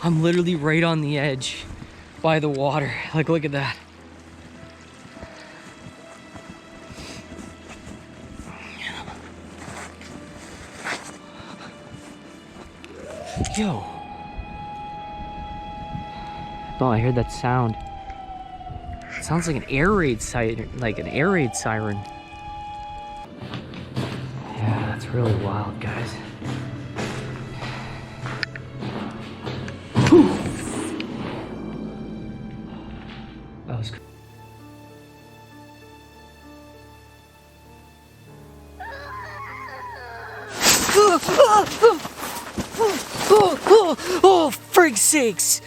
I'm literally right on the edge by the water. Like, look at that. Yo. Oh, I heard that sound. It sounds like an air raid siren, Yeah, that's really wild, guys. Whew. That was cool. Oh, frig's sakes!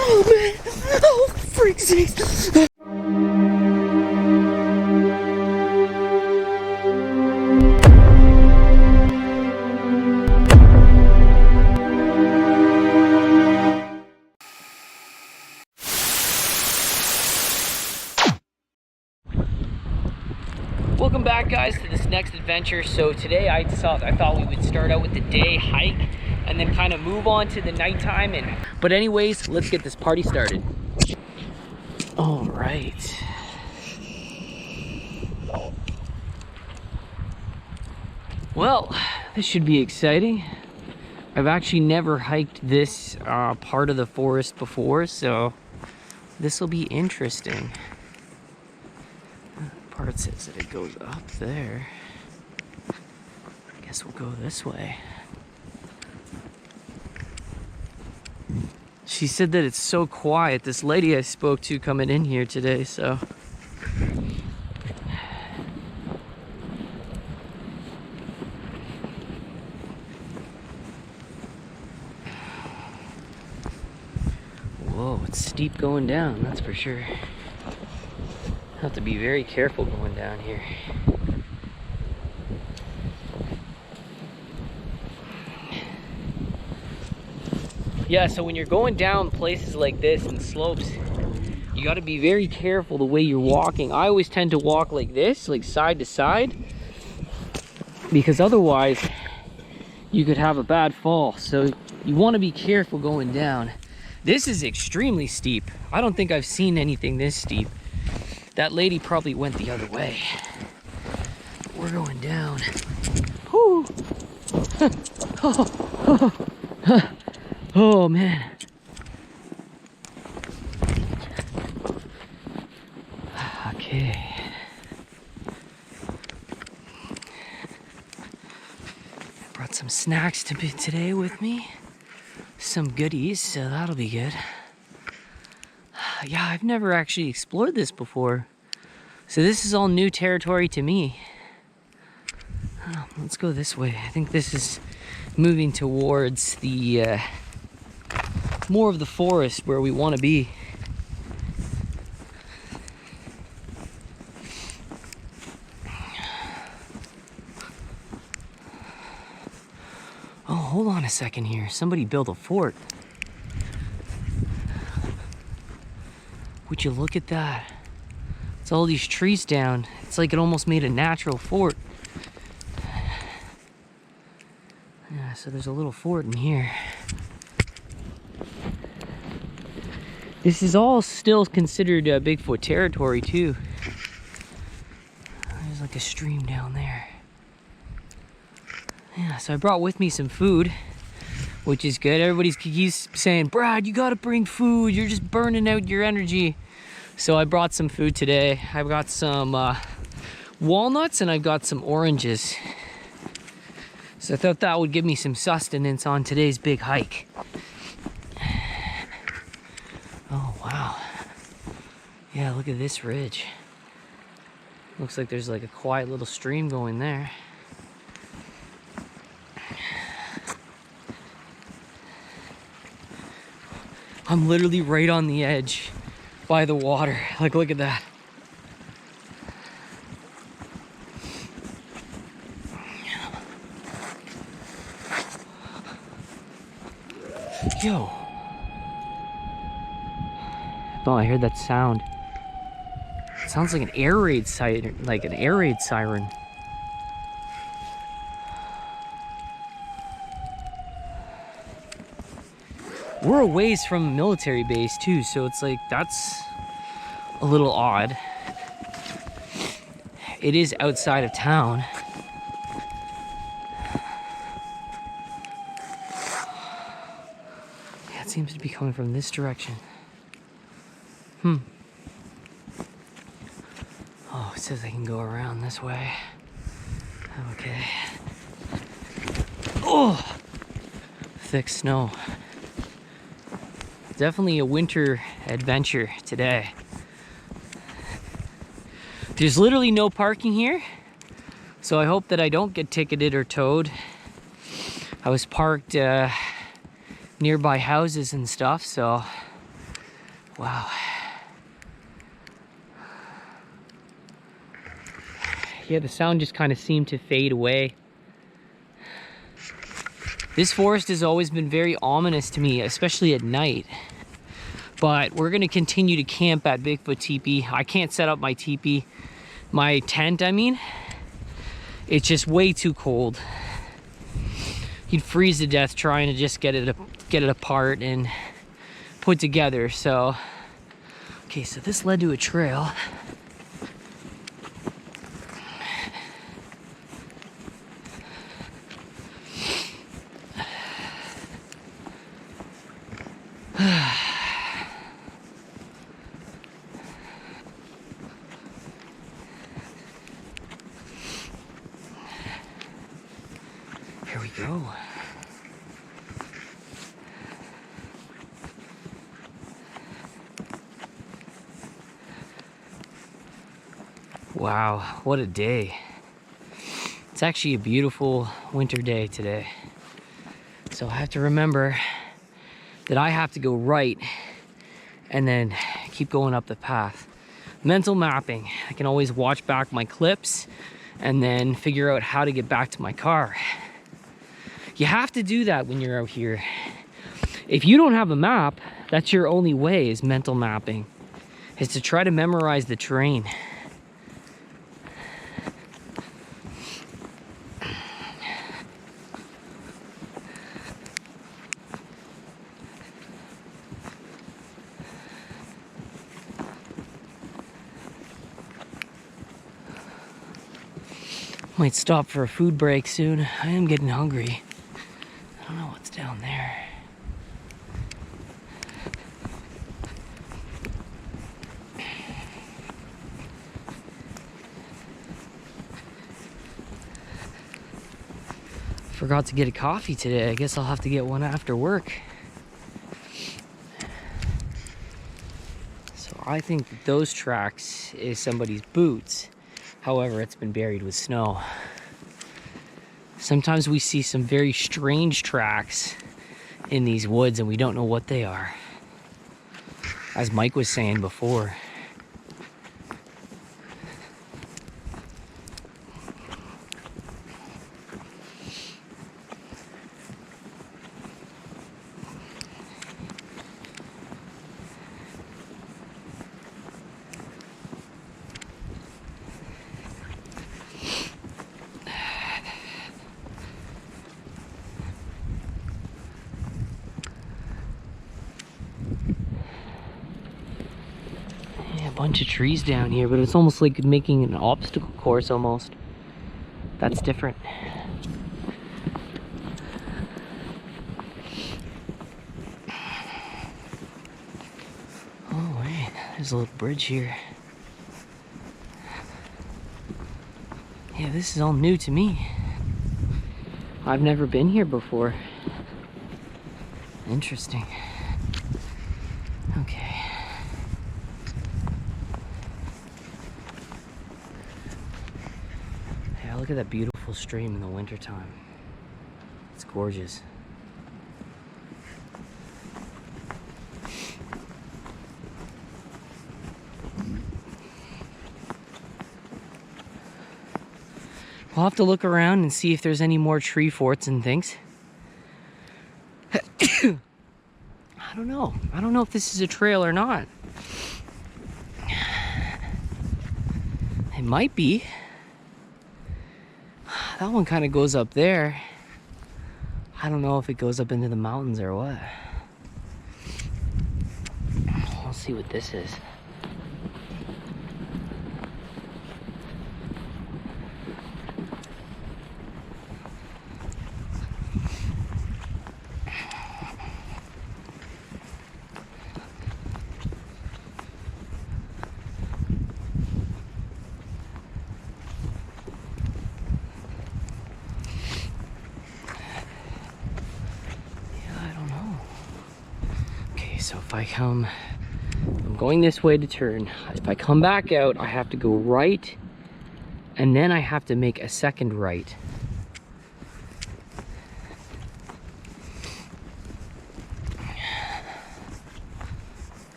Oh man! Oh, frig's sakes! Welcome back, guys, to this next adventure. So today I thought we would start out with the day hike and then kind of move on to the nighttime. But anyways, let's get this party started. All right. Well, this should be exciting. I've actually never hiked this part of the forest before, so this will be interesting. Part says that it goes up there. I guess we'll go this way. She said that it's so quiet. This lady I spoke to coming in here today, so. Whoa, it's steep going down, that's for sure. Have to be very careful going down here. Yeah, so when you're going down places like this and slopes, you got to be very careful the way you're walking. I always tend to walk like this, like side to side, because otherwise you could have a bad fall. So you want to be careful going down. This is extremely steep. I don't think I've seen anything this steep. That lady probably went the other way. We're going down. Whew. Oh man. Okay. Brought some snacks today with me. Some goodies, so that'll be good. Yeah, I've never actually explored this before. So this is all new territory to me. Oh, let's go this way. I think this is moving towards the more of the forest where we want to be. Oh, hold on a second here. Somebody built a fort. Would you look at that? It's all these trees down. It's like it almost made a natural fort. Yeah, so there's a little fort in here. This is all still considered Bigfoot territory too. There's like a stream down there. Yeah, so I brought with me some food, which is good. Everybody keeps saying, Brad, you gotta bring food. You're just burning out your energy. So I brought some food today. I've got some walnuts and I've got some oranges. So I thought that would give me some sustenance on today's big hike. Oh, wow. Yeah, look at this ridge. Looks like there's like a quiet little stream going there. I'm literally right on the edge by the water. Like, look at that. Yo. Oh, I heard that sound. It sounds like an air raid siren, like an air raid siren. We're a ways from a military base too, so it's like, that's a little odd. It is outside of town. Yeah, it seems to be coming from this direction. Oh, it says I can go around this way. Okay. Oh, thick snow. Definitely a winter adventure today. There's literally no parking here, so I hope that I don't get ticketed or towed. I was parked nearby houses and stuff, so wow. Yeah, the sound just kind of seemed to fade away. This forest has always been very ominous to me, especially at night. But we're gonna continue to camp at Bigfoot Teepee. I can't set up my teepee, my tent, I mean. It's just way too cold. You'd freeze to death trying to just get it apart and put together, so. Okay, so this led to a trail. Here we go. Wow, what a day. It's actually a beautiful winter day today. So I have to remember that I have to go right and then keep going up the path. Mental mapping. I can always watch back my clips and then figure out how to get back to my car. You have to do that when you're out here. If you don't have a map, that's your only way, is mental mapping, is to try to memorize the terrain. Might stop for a food break soon. I am getting hungry. I don't know what's down there. Forgot to get a coffee today. I guess I'll have to get one after work. So I think that those tracks is somebody's boots. However, it's been buried with snow. Sometimes we see some very strange tracks in these woods and we don't know what they are. As Mike was saying before. Bunch of trees down here, but it's almost like making an obstacle course almost. That's different. Oh wait, there's a little bridge here. Yeah, this is all new to me. I've never been here before. Interesting. Okay. Look at that beautiful stream in the wintertime. It's gorgeous. We'll have to look around and see if there's any more tree forts and things. don't know. I don't know if this is a trail or not. It might be. That one kind of goes up there. I don't know if it goes up into the mountains or what. We'll see what this is. So if I'm going this way to turn. If I come back out, I have to go right, and then I have to make a second right.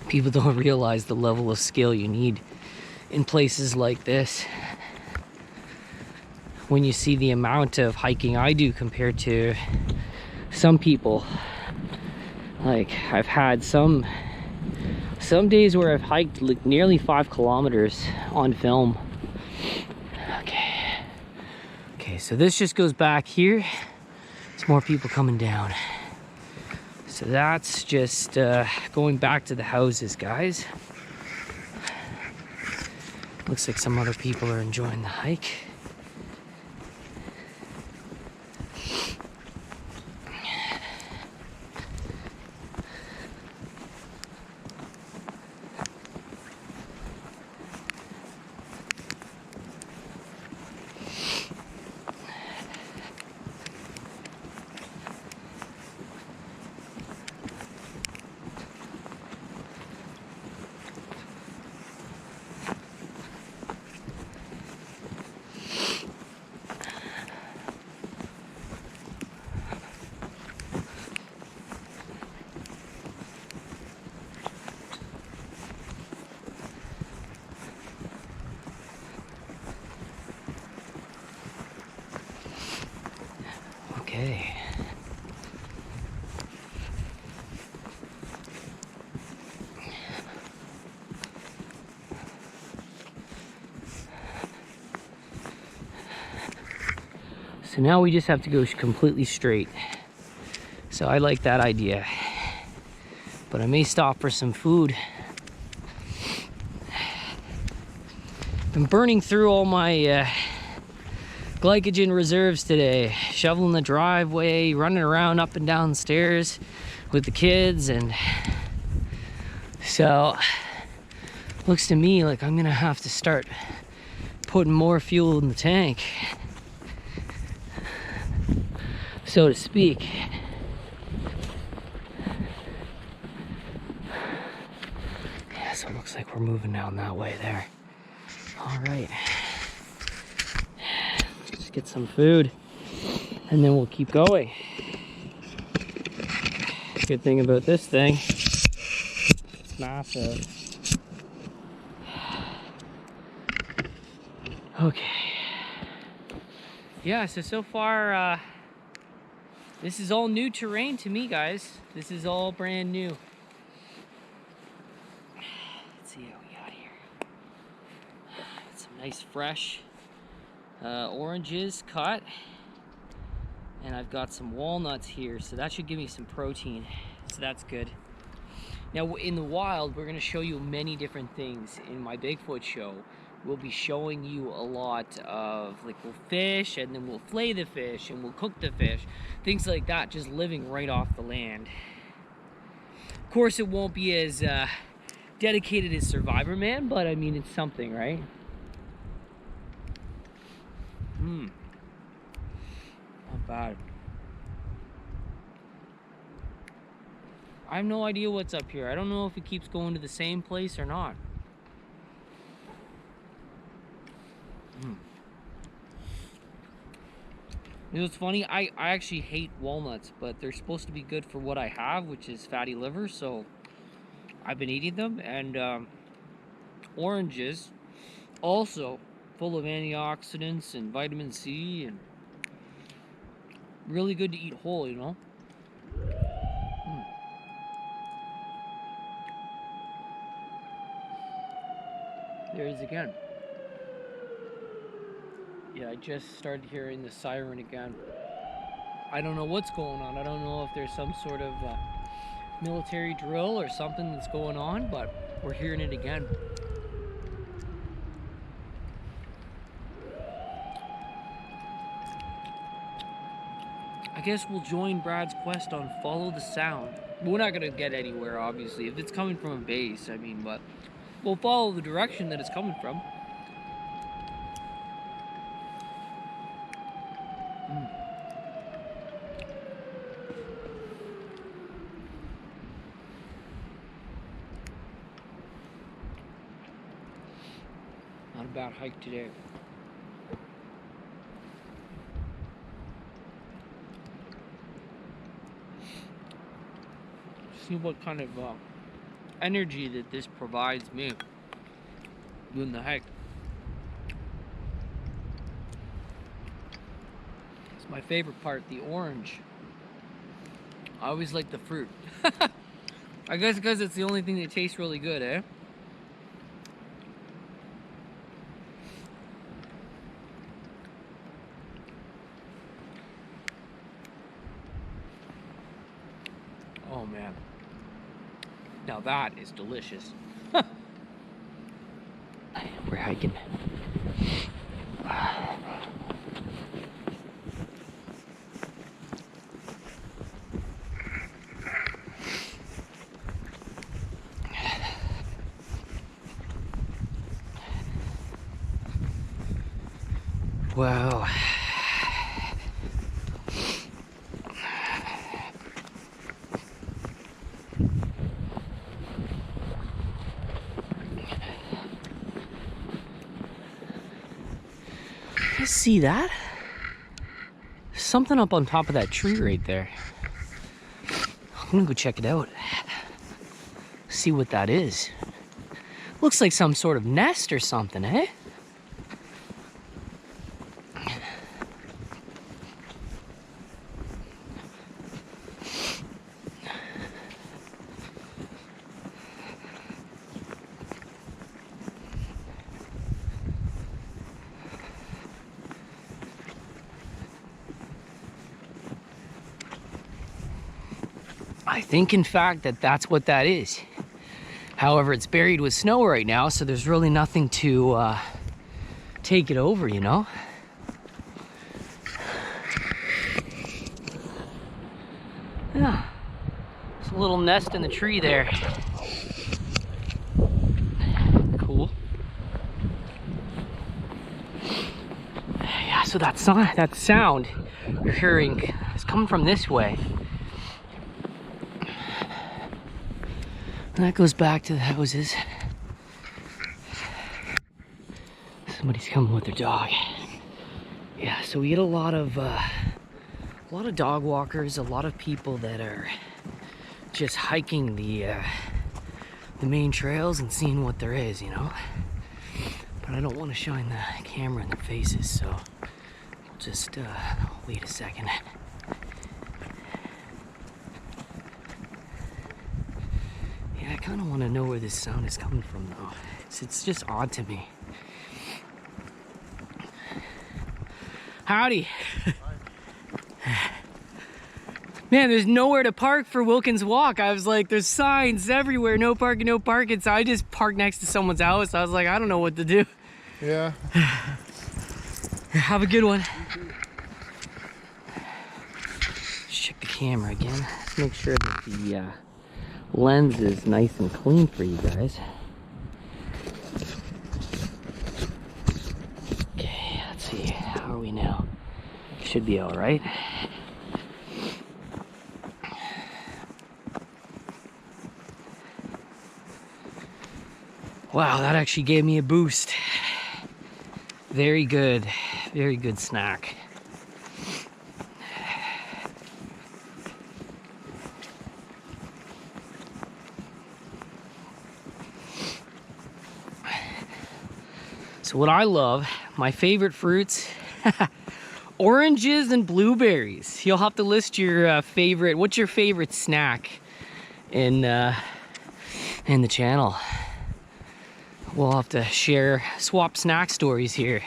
People don't realize the level of skill you need in places like this. When you see the amount of hiking I do compared to some people, like I've had some days where I've hiked like nearly 5 kilometers on film. Okay, so this just goes back here. There's more people coming down. So that's just going back to the houses, guys. Looks like some other people are enjoying the hike. Okay. So now we just have to go completely straight. So I like that idea. But I may stop for some food. I'm burning through all my glycogen reserves today, shoveling the driveway, running around up and down the stairs with the kids, and so looks to me like I'm gonna have to start putting more fuel in the tank, so to speak. Yeah, so it looks like we're moving down that way there. All right. Get some food and then we'll keep going. Good thing about this thing, it's massive. Okay. Yeah, so far this is all new terrain to me, guys. This is all brand new. Let's see what we got here. Some nice fresh oranges cut, and I've got some walnuts here, so that should give me some protein, so that's good. Now in the wild, we're going to show you many different things in my Bigfoot show. We'll be showing you a lot of, like, we'll fish, and then we'll flay the fish, and we'll cook the fish, things like that, just living right off the land. Of course, it won't be as dedicated as Survivor Man, but I mean, it's something, right? Not bad. I have no idea what's up here. I don't know if it keeps going to the same place or not. You know what's funny? I actually hate walnuts, but they're supposed to be good for what I have, which is fatty liver, so I've been eating them. And oranges, also full of antioxidants and vitamin C, and really good to eat whole, you know? There it is again. Yeah, I just started hearing the siren again. I don't know what's going on. I don't know if there's some sort of military drill or something that's going on, but we're hearing it again. I guess we'll join Brad's quest on follow the sound. We're not gonna get anywhere, obviously, if it's coming from a base, I mean, but we'll follow the direction that it's coming from. Not a bad hike today. See what kind of energy that this provides me doing the hike. It's my favorite part, the orange. I always like the fruit. I guess because it's the only thing that tastes really good, eh? Oh man. Now that is delicious. We're hiking. Wow. You see that? Something up on top of that tree right there. I'm gonna go check it out. See what that is. Looks like some sort of nest or something, eh? I think, in fact, that's what that is. However, it's buried with snow right now, so there's really nothing to take it over, you know? Yeah. There's a little nest in the tree there. Cool. Yeah, so that sound you're hearing is coming from this way. And that goes back to the houses. Somebody's coming with their dog. Yeah, so we get a lot of dog walkers, a lot of people that are just hiking the main trails and seeing what there is, you know. But I don't want to shine the camera in their faces, so we'll just wait a second. I kind of want to know where this sound is coming from, though. It's just odd to me. Howdy. Man, there's nowhere to park for Wilkins Walk. I was like, there's signs everywhere, no parking, no parking. So I just parked next to someone's house. I was like, I don't know what to do. Yeah. Have a good one. Let's check the camera again. Let's make sure that the lens is nice and clean for you guys. Okay, let's see. How are we now? Should be all right. Wow, that actually gave me a boost. Very good snack. So what I love, my favorite fruits, oranges and blueberries. You'll have to list your favorite, what's your favorite snack in the channel. We'll have to swap snack stories here.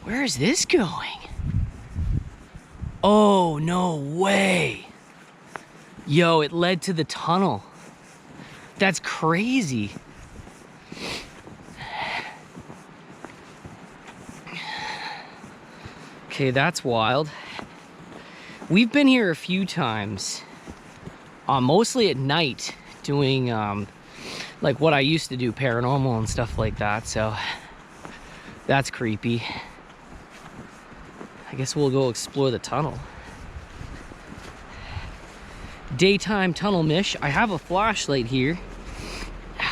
Where is this going? Oh, no way. Yo, it led to the tunnel. That's crazy. Okay, that's wild. We've been here a few times, mostly at night, doing like what I used to do, paranormal and stuff like that, so that's creepy. I guess we'll go explore the tunnel. Daytime tunnel mish. I have a flashlight here.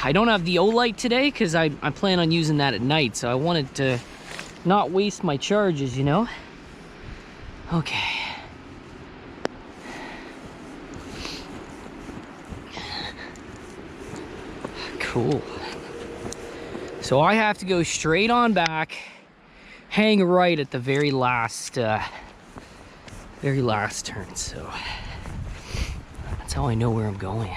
I don't have the O-light today because I plan on using that at night, so I wanted to not waste my charges, you know? Okay. Cool. So I have to go straight on back, hang right at the very last turn, so that's how I know where I'm going.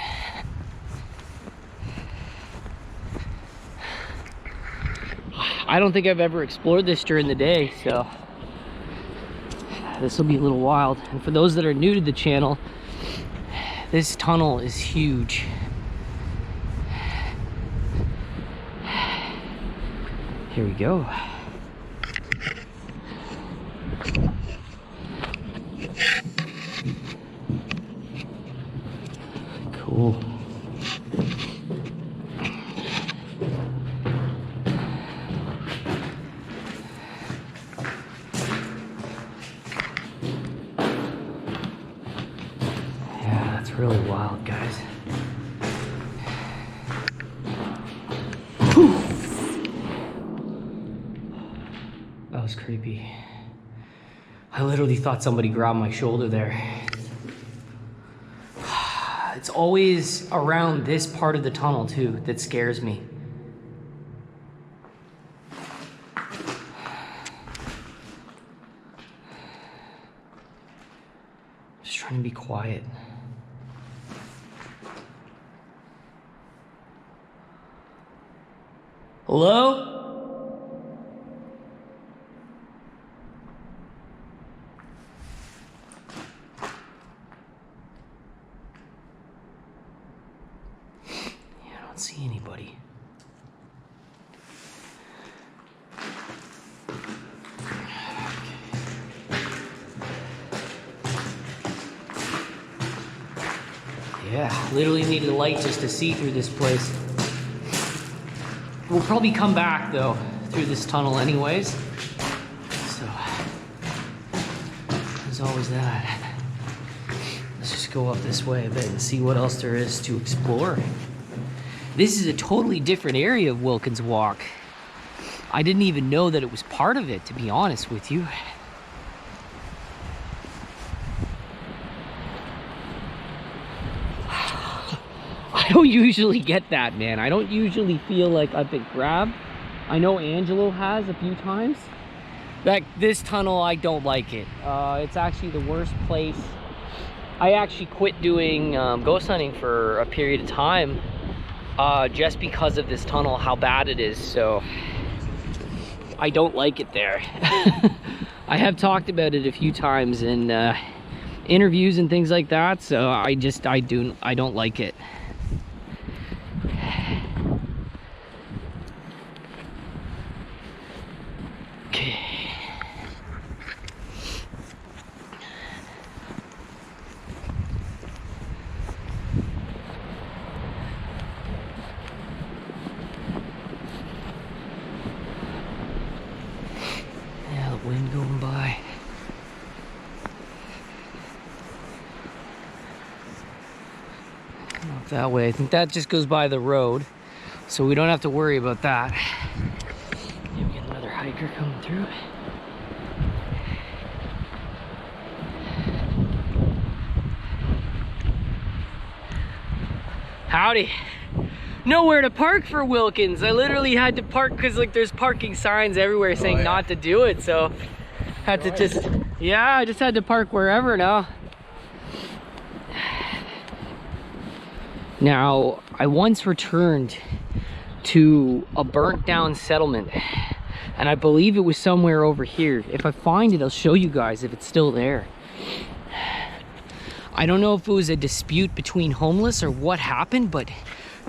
I don't think I've ever explored this during the day, so this will be a little wild. And for those that are new to the channel, this tunnel is huge. Here we go. Cool. Really wild, guys. Whew. That was creepy. I literally thought somebody grabbed my shoulder there. It's always around this part of the tunnel too that scares me. Just trying to be quiet. Hello? Yeah, I don't see anybody. Yeah, literally needed a light just to see through this place. We'll probably come back though through this tunnel anyways, so there's always that. Let's just go up this way a bit and see what else there is to explore. This is a totally different area of Wilkins Walk. I didn't even know that it was part of it, to be honest with you. I don't usually get that, man. I don't usually feel like I've been grabbed. I know Angelo has a few times. This tunnel, I don't like it. It's actually the worst place. I actually quit doing ghost hunting for a period of time just because of this tunnel, how bad it is. So I don't like it there. I have talked about it a few times in interviews and things like that. So I don't like it. Okay. Yeah, the wind going by. Come up that way. I think that just goes by the road, so we don't have to worry about that. Yeah, we got another hiker coming through. Howdy. nowhere to park for Wilkins. I literally had to park because like there's parking signs everywhere saying not to do it. So had to just, yeah, I just had to park wherever now. Now, I once returned to a burnt down settlement, and I believe it was somewhere over here. If I find it, I'll show you guys if it's still there. I don't know if it was a dispute between homeless or what happened, but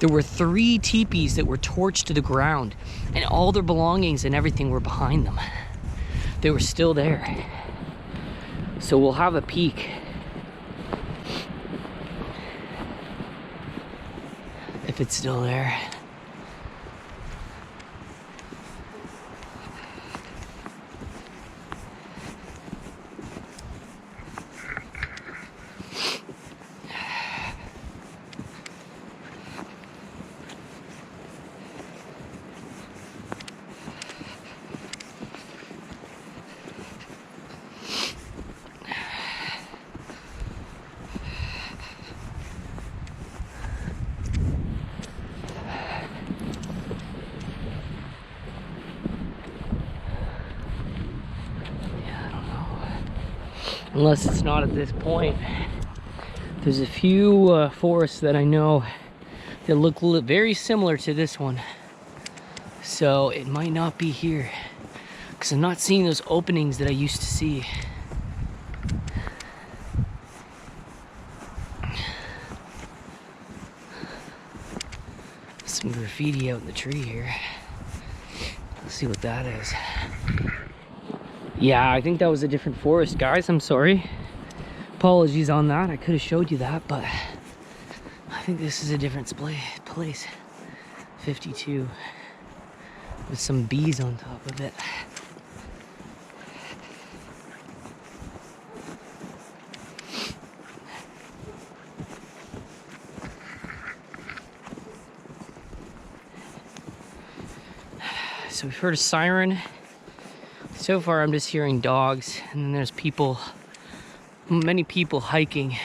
there were 3 teepees that were torched to the ground, and all their belongings and everything were behind them. They were still there. So we'll have a peek. If it's still there. Unless it's not at this point. There's a few forests that I know that look very similar to this one. So it might not be here, because I'm not seeing those openings that I used to see. Some graffiti out in the tree here. Let's see what that is. Yeah, I think that was a different forest, guys. I'm sorry. Apologies on that. I could have showed you that, but I think this is a different place. 52. With some bees on top of it. So we've heard a siren. So far I'm just hearing dogs, and then there's people, many people hiking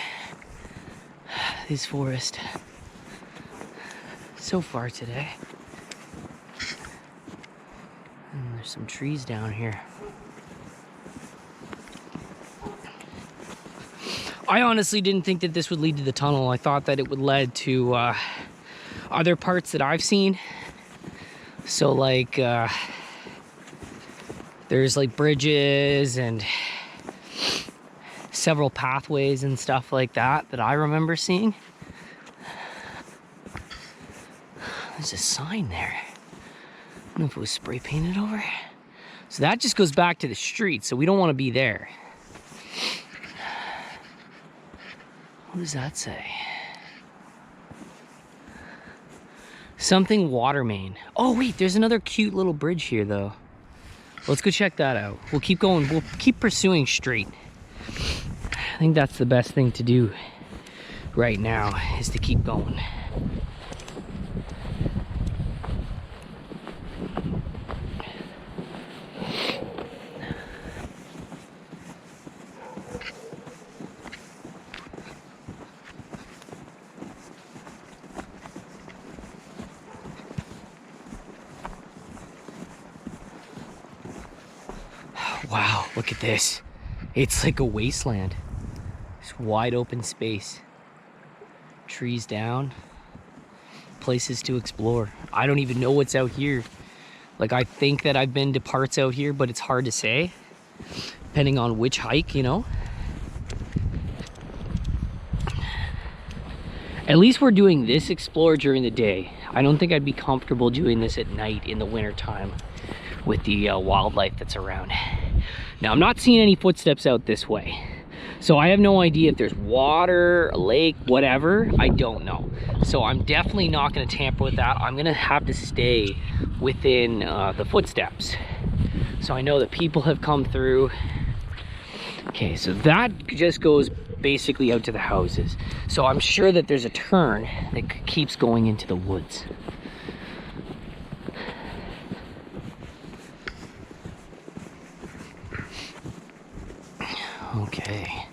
this forest so far today. And there's some trees down here. I honestly didn't think that this would lead to the tunnel. I thought that it would lead to other parts that I've seen. So like there's like bridges and several pathways and stuff like that that I remember seeing. There's a sign there. I don't know if it was spray painted over. So that just goes back to the street, so we don't want to be there. What does that say? Something water main. Oh wait, there's another cute little bridge here though. Let's go check that out. We'll keep going, we'll keep pursuing straight. I think that's the best thing to do right now, is to keep going. Wow, look at this. It's like a wasteland. It's wide open space. Trees down. Places to explore. I don't even know what's out here. Like, I think that I've been to parts out here, but it's hard to say. Depending on which hike, you know. At least we're doing this explore during the day. I don't think I'd be comfortable doing this at night in the winter time with the wildlife that's around. Now, I'm not seeing any footsteps out this way, so I have no idea if there's water, a lake, whatever. I don't know. So I'm definitely not going to tamper with that. I'm going to have to stay within the footsteps. So I know that people have come through. Okay, so that just goes basically out to the houses. So I'm sure that there's a turn that keeps going into the woods. Okay,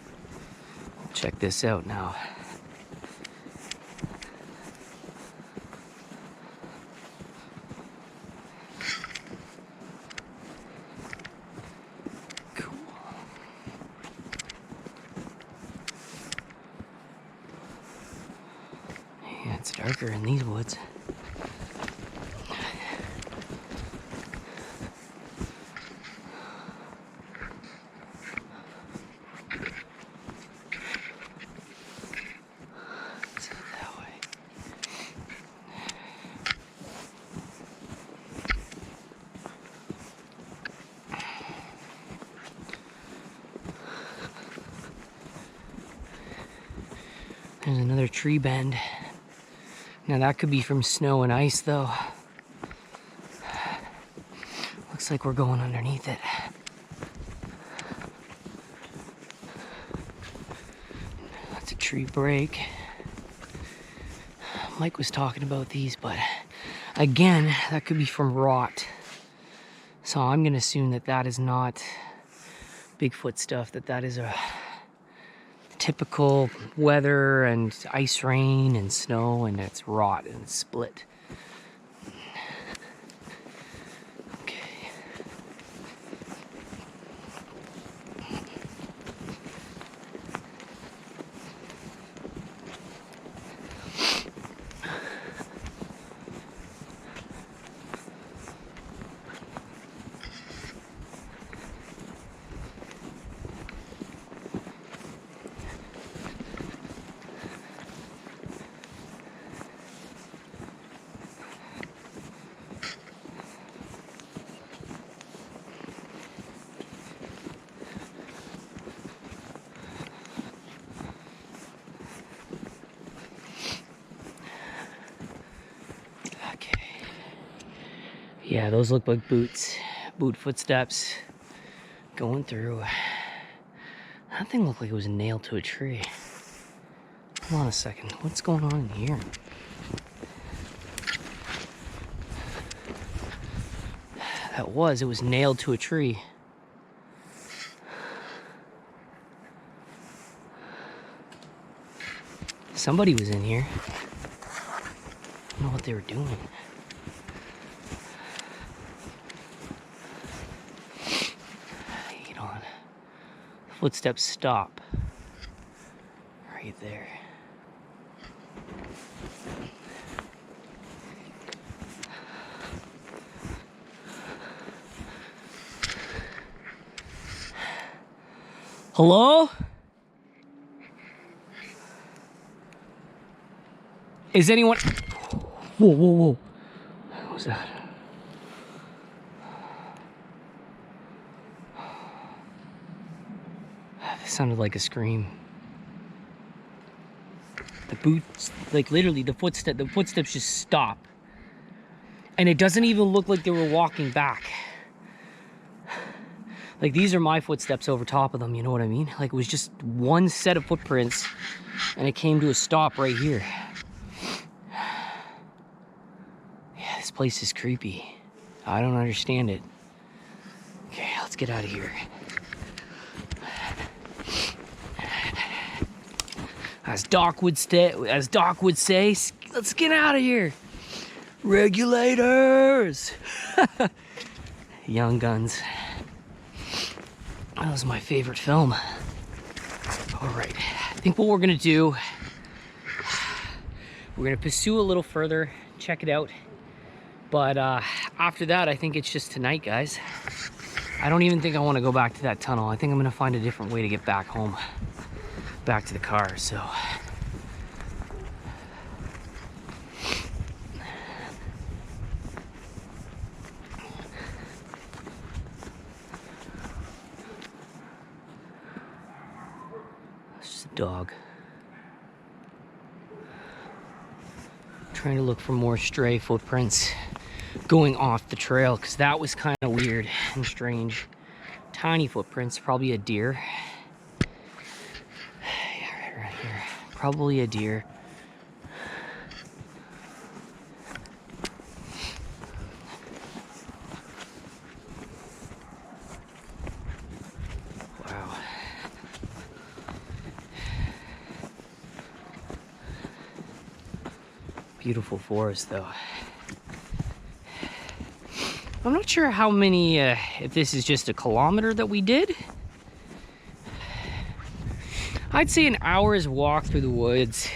check this out now. darker in these woods. Let's head that way. There's another tree bend. Now that could be from snow and ice though. Looks like we're going underneath it. That's a tree break. Mike was talking about these, but again, that could be from rot. So I'm gonna assume that that is not Bigfoot stuff, that is a typical weather and ice rain and snow, and it's rot and it's split. Okay. Yeah, those look like boots. Boot footsteps going through. That thing looked like it was nailed to a tree. Hold on a second. What's going on in here? It was nailed to a tree. Somebody was in here. I don't know what they were doing. Footsteps stop right there. Hello? Is anyone? Whoa, whoa, whoa. What was that? Sounded like a scream. The boots, like literally the footsteps just stop. And it doesn't even look like they were walking back. Like these are my footsteps over top of them, you know what I mean? Like it was just one set of footprints and it came to a stop right here. Yeah, this place is creepy. I don't understand it. Okay, let's get out of here. As Doc would say, let's get out of here. Regulators. Young Guns. That was my favorite film. All right, I think what we're gonna do, we're gonna pursue a little further, check it out. But after that, I think it's just tonight, guys. I don't even think I want to go back to that tunnel. I think I'm gonna find a different way to get back home. Back to the car, so it's just a dog. Trying to look for more stray footprints going off the trail, because that was kind of weird and strange. Tiny footprints, probably a deer. Right here, probably a deer. Wow. Beautiful forest though. I'm not sure how many, if this is just a kilometer that we did. I'd say an hour's walk through the woods.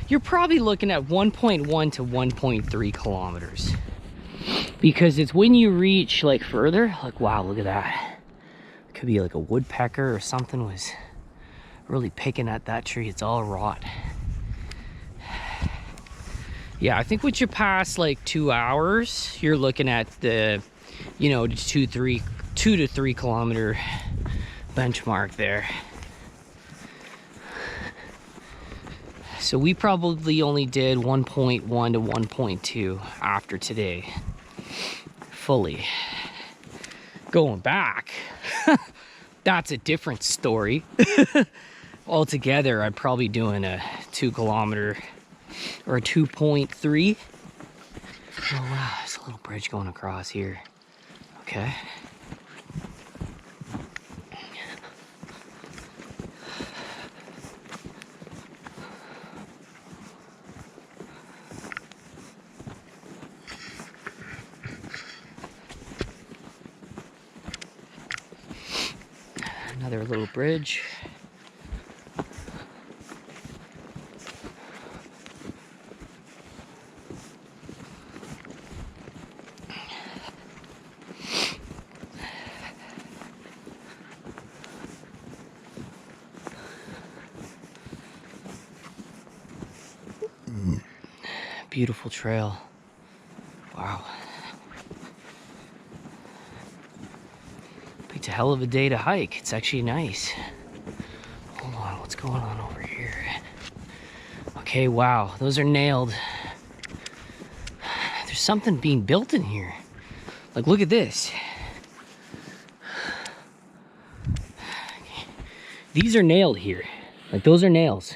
you're probably looking at 1.1 to 1.3 kilometers. Because it's when you reach like further, like, wow, look at that. Could be like a woodpecker or something was really picking at that tree. It's all rot. Yeah, I think once you pass like 2 hours, you're looking at the, you know, 2 to 3 kilometer benchmark there. So we probably only did 1.1 to 1.2 after today, fully. Going back, that's a different story. Altogether, I'm probably doing a 2 kilometer or a 2.3. Oh wow, there's a little bridge going across here. Okay. Another little bridge. Beautiful trail. Wow. It's a hell of a day to hike. It's actually nice. Hold on, what's going on over here? Okay, wow, those are nailed. There's something being built in here. Like, look at this. These are nailed here. Like, those are nails.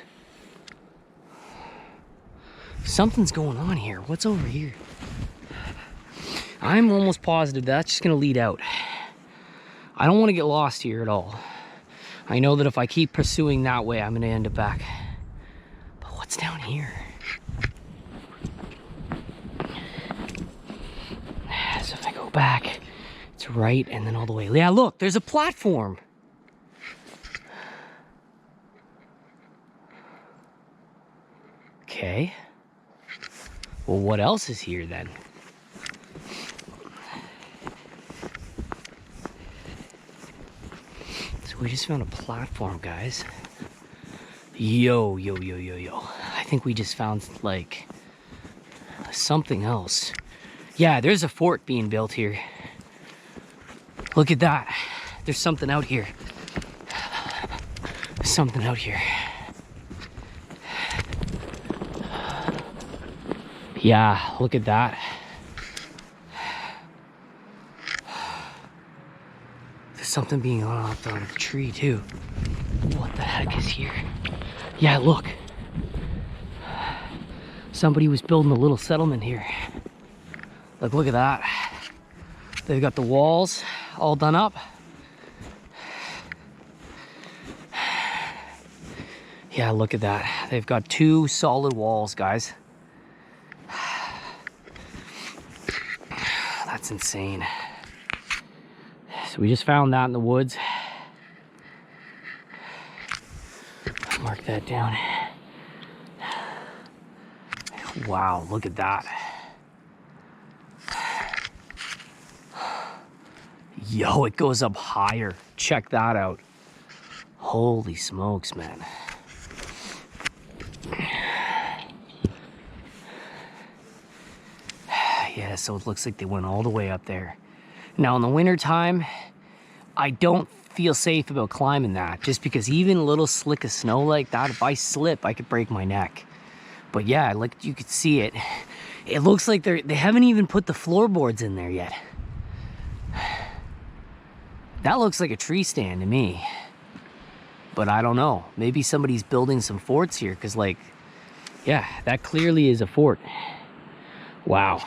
Something's going on here. What's over here? I'm almost positive that's just gonna lead out. I don't want to get lost here at all. I know that if I keep pursuing that way, I'm gonna end up back. But what's down here? So if I go back, it's right and then all the way. Yeah, look, there's a platform. Okay. Well, what else is here then? So we just found a platform, guys. Yo. I think we just found like something else. Yeah, there's a fort being built here. Look at that. There's something out here. There's something out here. Yeah, look at that. There's something being on up on the tree too. What the heck is here? Yeah, look. Somebody was building a little settlement here. Like, look at that. They've got the walls all done up. Yeah, look at that. They've got 2 solid walls, guys. That's insane. So we just found that in the woods. I'll mark that down. Wow, look at that. Yo, it goes up higher. Check that out. Holy smokes, man. Yeah, so it looks like they went all the way up there. Now in the winter time, I don't feel safe about climbing that, just because even a little slick of snow like that, if I slip, I could break my neck. But yeah, like you could see it. It looks like they haven't even put the floorboards in there yet. That looks like a tree stand to me. But I don't know. Maybe somebody's building some forts here, because like, yeah, that clearly is a fort. Wow.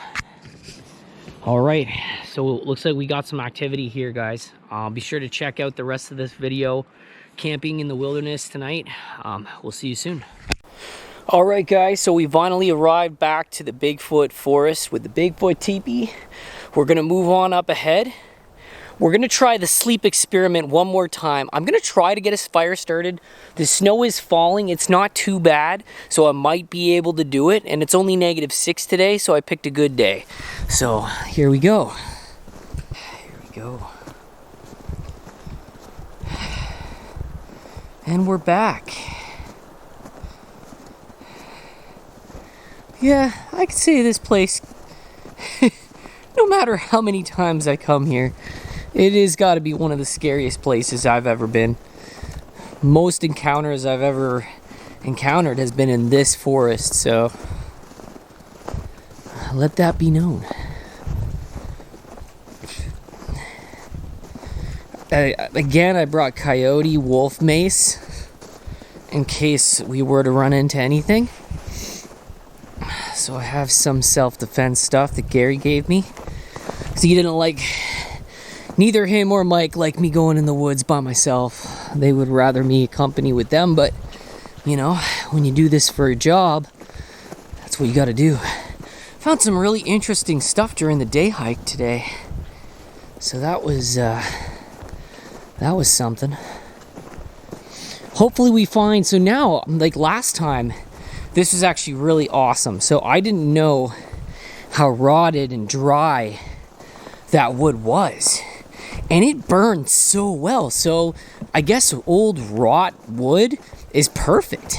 All right, so it looks like we got some activity here, guys. Be sure to check out the rest of this video, camping in the wilderness tonight. We'll see you soon. All right, guys, so we finally arrived back to the Bigfoot forest with the Bigfoot teepee. We're gonna move on up ahead. We're gonna try the sleep experiment one more time. I'm gonna try to get a fire started. The snow is falling, it's not too bad, so I might be able to do it, and it's only -6 today, so I picked a good day. So here we go. Here we go. And we're back. Yeah, I could say this place, no matter how many times I come here, it has got to be one of the scariest places I've ever been. Most encounters I've ever encountered has been in this forest, so let that be known. Again, I brought coyote wolf mace in case we were to run into anything. So I have some self-defense stuff that Gary gave me. Because he didn't like, neither him or Mike like me going in the woods by myself. They would rather me accompany with them, but you know, when you do this for a job, that's what you gotta do. Found some really interesting stuff during the day hike today. So that was something. Hopefully we find, so now, like last time, this was actually really awesome. So I didn't know how rotted and dry that wood was. And it burned so well. So I guess old rot wood is perfect.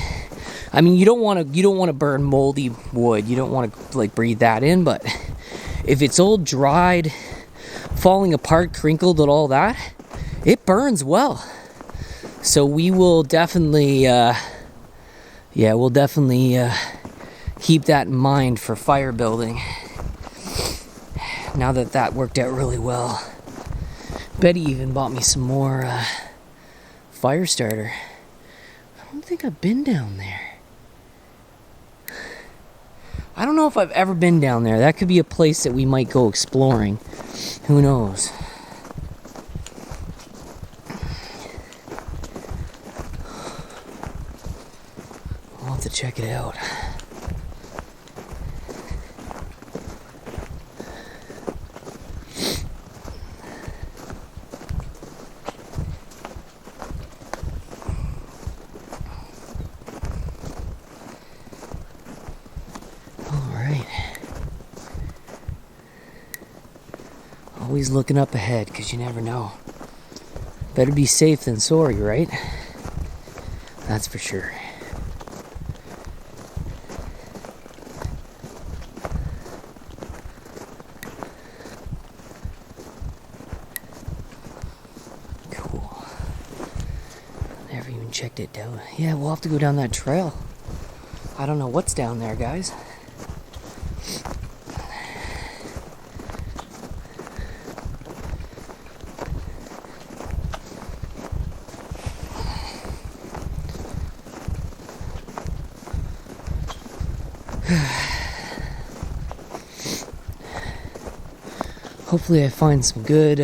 I mean, you don't want to burn moldy wood. You don't want to like breathe that in, but if it's old, dried, falling apart, crinkled and all that, it burns well. So we will definitely keep that in mind for fire building. Now that worked out really well. Betty even bought me some more fire starter. I don't think I've been down there. I don't know if I've ever been down there. That could be a place that we might go exploring. Who knows? I'll have to check it out. Always looking up ahead, because you never know. Better be safe than sorry, right? That's for sure. Cool. Never even checked it down. Yeah, we'll have to go down that trail. I don't know what's down there, guys. Hopefully I find some good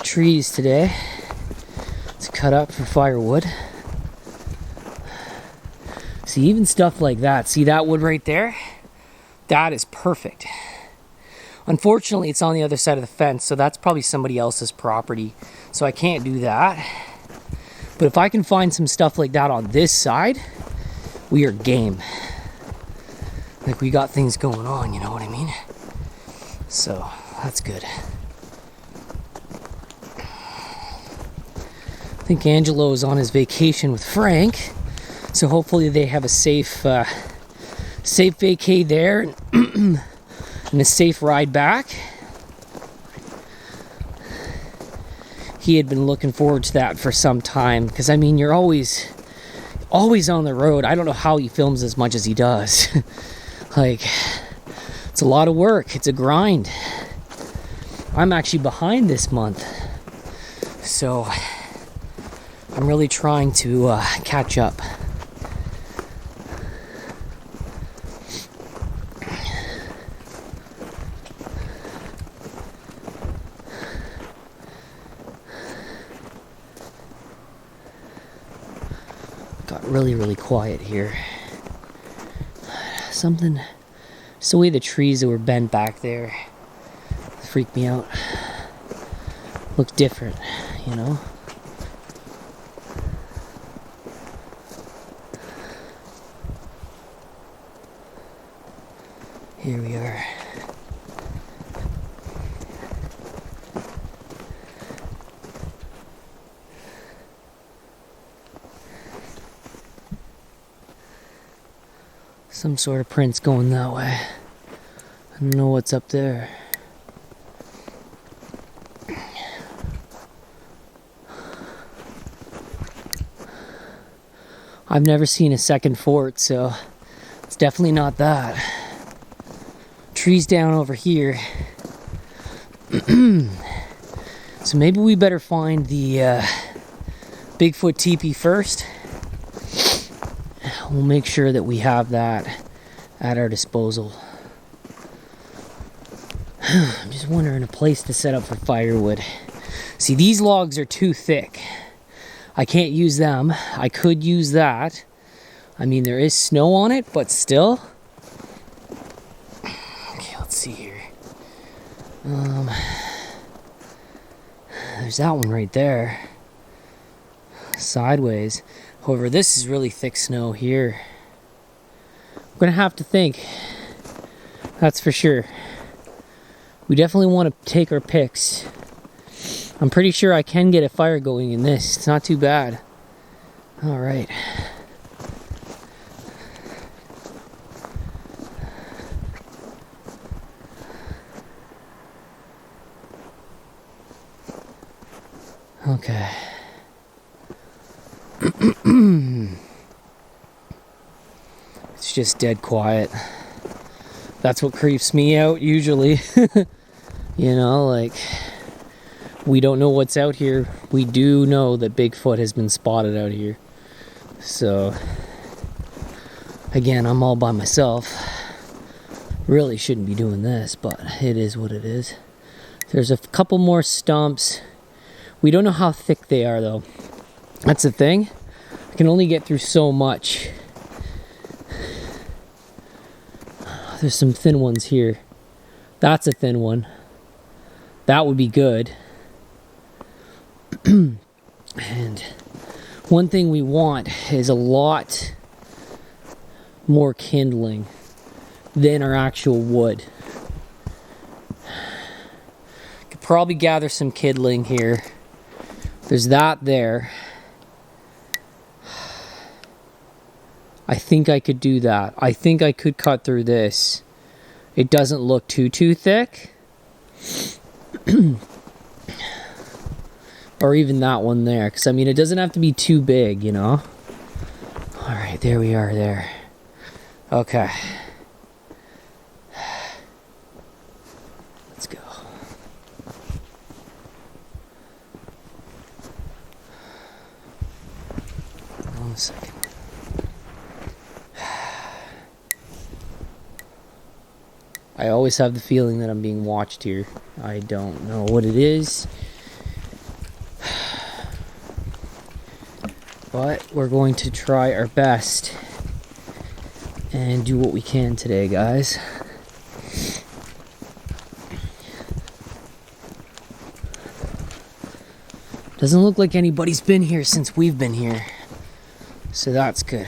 trees today to cut up for firewood. See, even stuff like that. See that wood right there? That is perfect. Unfortunately, it's on the other side of the fence, so that's probably somebody else's property. So I can't do that. But if I can find some stuff like that on this side, we are game. Like we got things going on, you know what I mean? So that's good. I think Angelo is on his vacation with Frank, so hopefully they have a safe vacay there and a safe ride back. He had been looking forward to that for some time, because I mean, you're always on the road. I don't know how he films as much as he does. Like, it's a lot of work. It's a grind. I'm actually behind this month, so I'm really trying to catch up. Got really quiet here. Something, it's the way the trees that were bent back there freaked me out. look different, you know? Here we are. Some sort of prints going that way. I don't know what's up there. I've never seen a second fort, so it's definitely not that. Trees down over here. So maybe we better find the Bigfoot teepee first. We'll make sure that we have that at our disposal. I'm just wondering a place to set up for firewood. See, these logs are too thick. I can't use them. I could use that. I mean, there is snow on it, but still. Okay, let's see here. There's that one right there. Sideways. However, this is really thick snow here. I'm gonna have to think. That's for sure. We definitely want to take our picks. I'm pretty sure I can get a fire going in this. It's not too bad. All right. Okay. It's just dead quiet. That's what creeps me out usually. You know, like, we don't know what's out here. We do know that Bigfoot has been spotted out here. So, again, I'm all by myself. Really shouldn't be doing this, but it is what it is. There's a couple more stumps. We don't know how thick they are, though. That's the thing. I can only get through so much. There's some thin ones here. That's a thin one. That would be good. And one thing we want is a lot more kindling than our actual wood. Could probably gather some kindling here. There's that there. I think I could do that. I think I could cut through this. It doesn't look too thick. Or even that one there. Because, I mean, it doesn't have to be too big, you know? Alright, there we are there. Okay. Let's go. Hold on a second. I always have the feeling that I'm being watched here. I don't know what it is. But we're going to try our best and do what we can today, guys. Doesn't look like anybody's been here since we've been here. So that's good.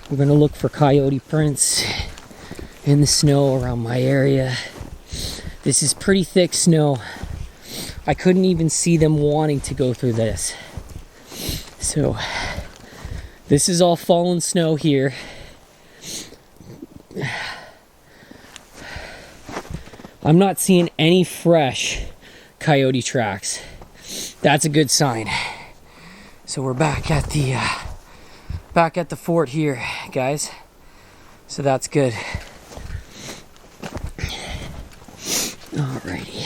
We're gonna look for coyote prints in the snow around my area. This is pretty thick snow. I couldn't even see them wanting to go through this. So, this is all fallen snow here. I'm not seeing any fresh coyote tracks. That's a good sign. So we're back at the fort here, guys. So that's good. Alrighty.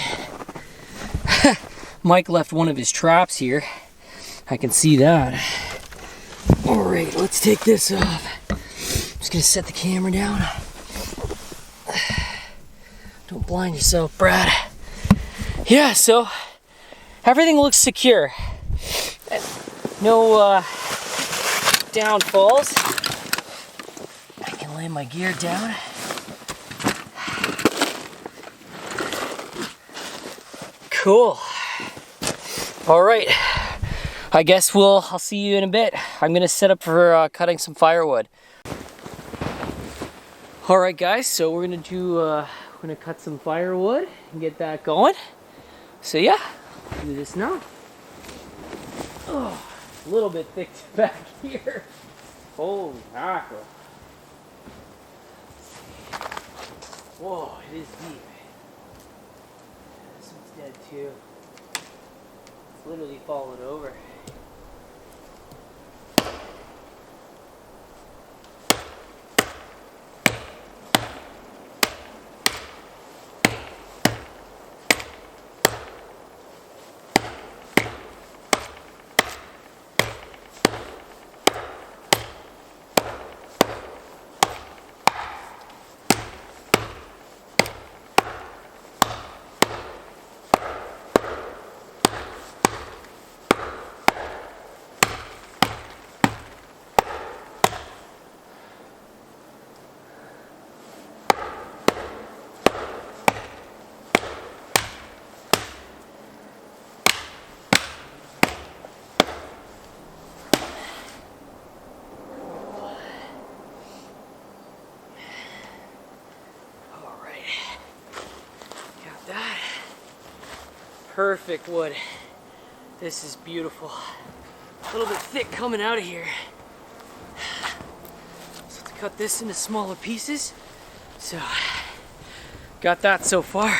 Mike left one of his traps here. I can see that. Alright, let's take this off. I'm just gonna set the camera down. Don't blind yourself, Brad. Yeah, so everything looks secure. No downfalls. I can lay my gear down. Cool. All right. I guess I'll see you in a bit. I'm gonna set up for cutting some firewood. All right, guys. So we're gonna cut some firewood and get that going. So yeah, do this now. Oh, a little bit thick back here. Holy mackerel. Whoa, it is deep. This one's dead too. It's literally fallen over. Perfect wood. This is beautiful. A little bit thick coming out of here. So let's cut this into smaller pieces. So, got that so far.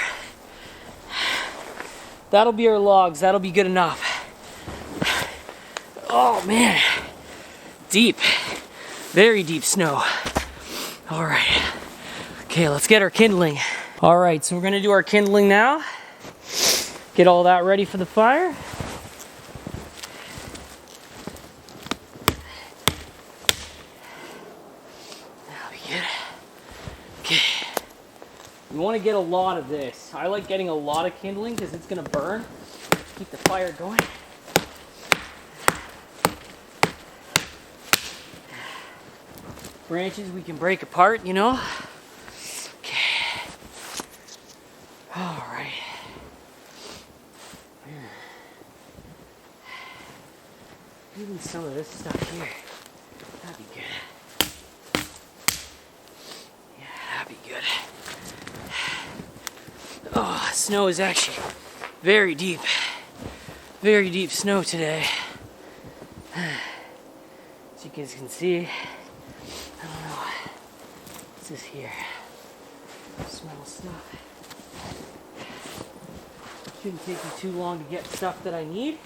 That'll be our logs. That'll be good enough. Oh man, deep, very deep snow. All right, okay, let's get our kindling. All right, so we're gonna do our kindling now. Get all that ready for the fire. That'll be good. Okay. You want to get a lot of this. I like getting a lot of kindling because it's going to burn. Keep the fire going. Branches we can break apart, you know. Okay. All right. Even some of this stuff here, that'd be good. Yeah, that'd be good. Oh, snow is actually very deep snow today. As you guys can see, I don't know, what's this here? Smell stuff. Shouldn't take me too long to get stuff that I need.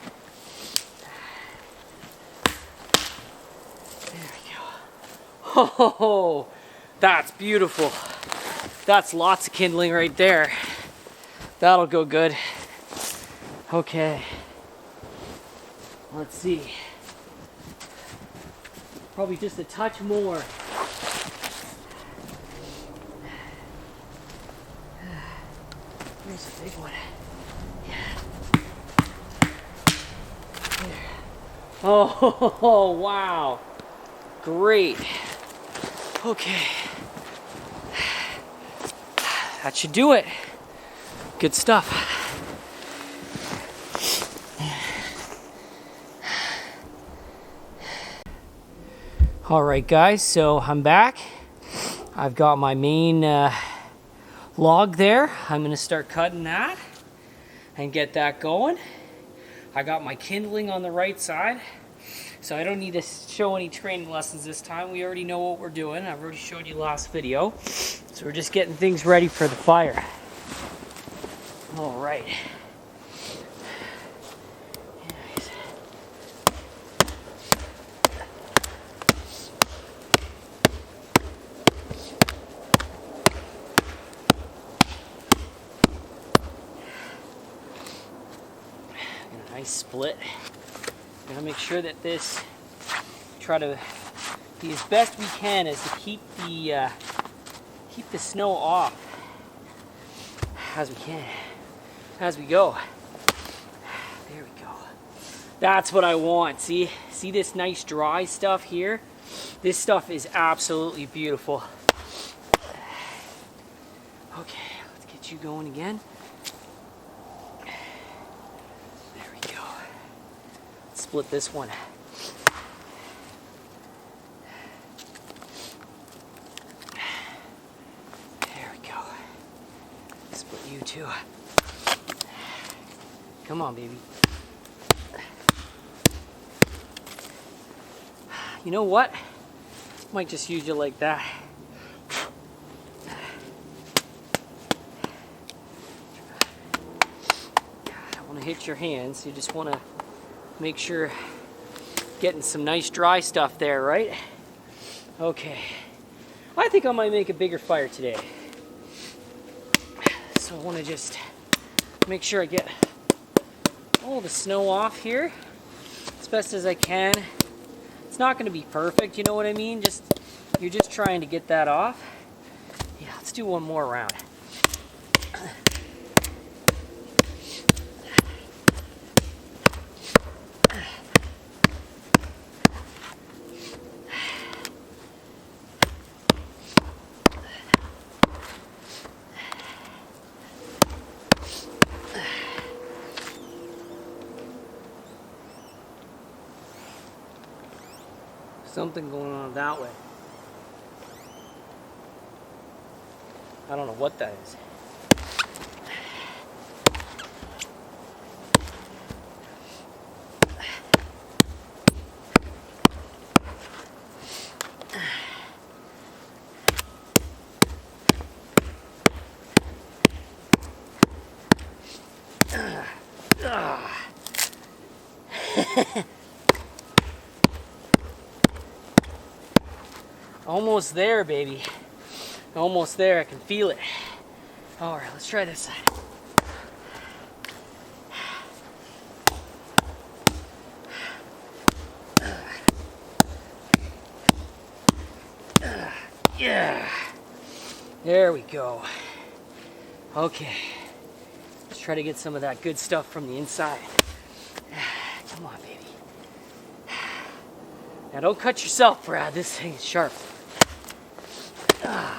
Oh, that's beautiful. That's lots of kindling right there. That'll go good. Okay. Let's see. Probably just a touch more. Here's a big one. Yeah. There. Oh, wow. Great. Okay, that should do it. Good stuff. All right, guys, so I'm back. I've got my main log there. I'm gonna start cutting that and get that going. I got my kindling on the right side. So I don't need to show any training lessons this time. We already know what we're doing. I've already showed you last video. So we're just getting things ready for the fire. All right. A nice split. Gotta make sure that this, try to be as best we can is to keep the snow off as we can, as we go. There we go. That's what I want. See this nice dry stuff here? This stuff is absolutely beautiful. Okay, let's get you going again. split this one. There we go. Split you too. Come on, baby. You know what? Might just use you like that. Don't want to hit your hands. You just want to make sure getting some nice dry stuff there, right? Okay. I think I might make a bigger fire today. So I want to just make sure I get all the snow off here as best as I can. It's not going to be perfect, you know what I mean? You're just trying to get that off. Yeah, let's do one more round. Something going on that way. I don't know what that is. Almost there, baby. Almost there. I can feel it. All right, let's try this side. Yeah. There we go. Okay. Let's try to get some of that good stuff from the inside. Come on, baby. Now don't cut yourself, Brad. This thing is sharp.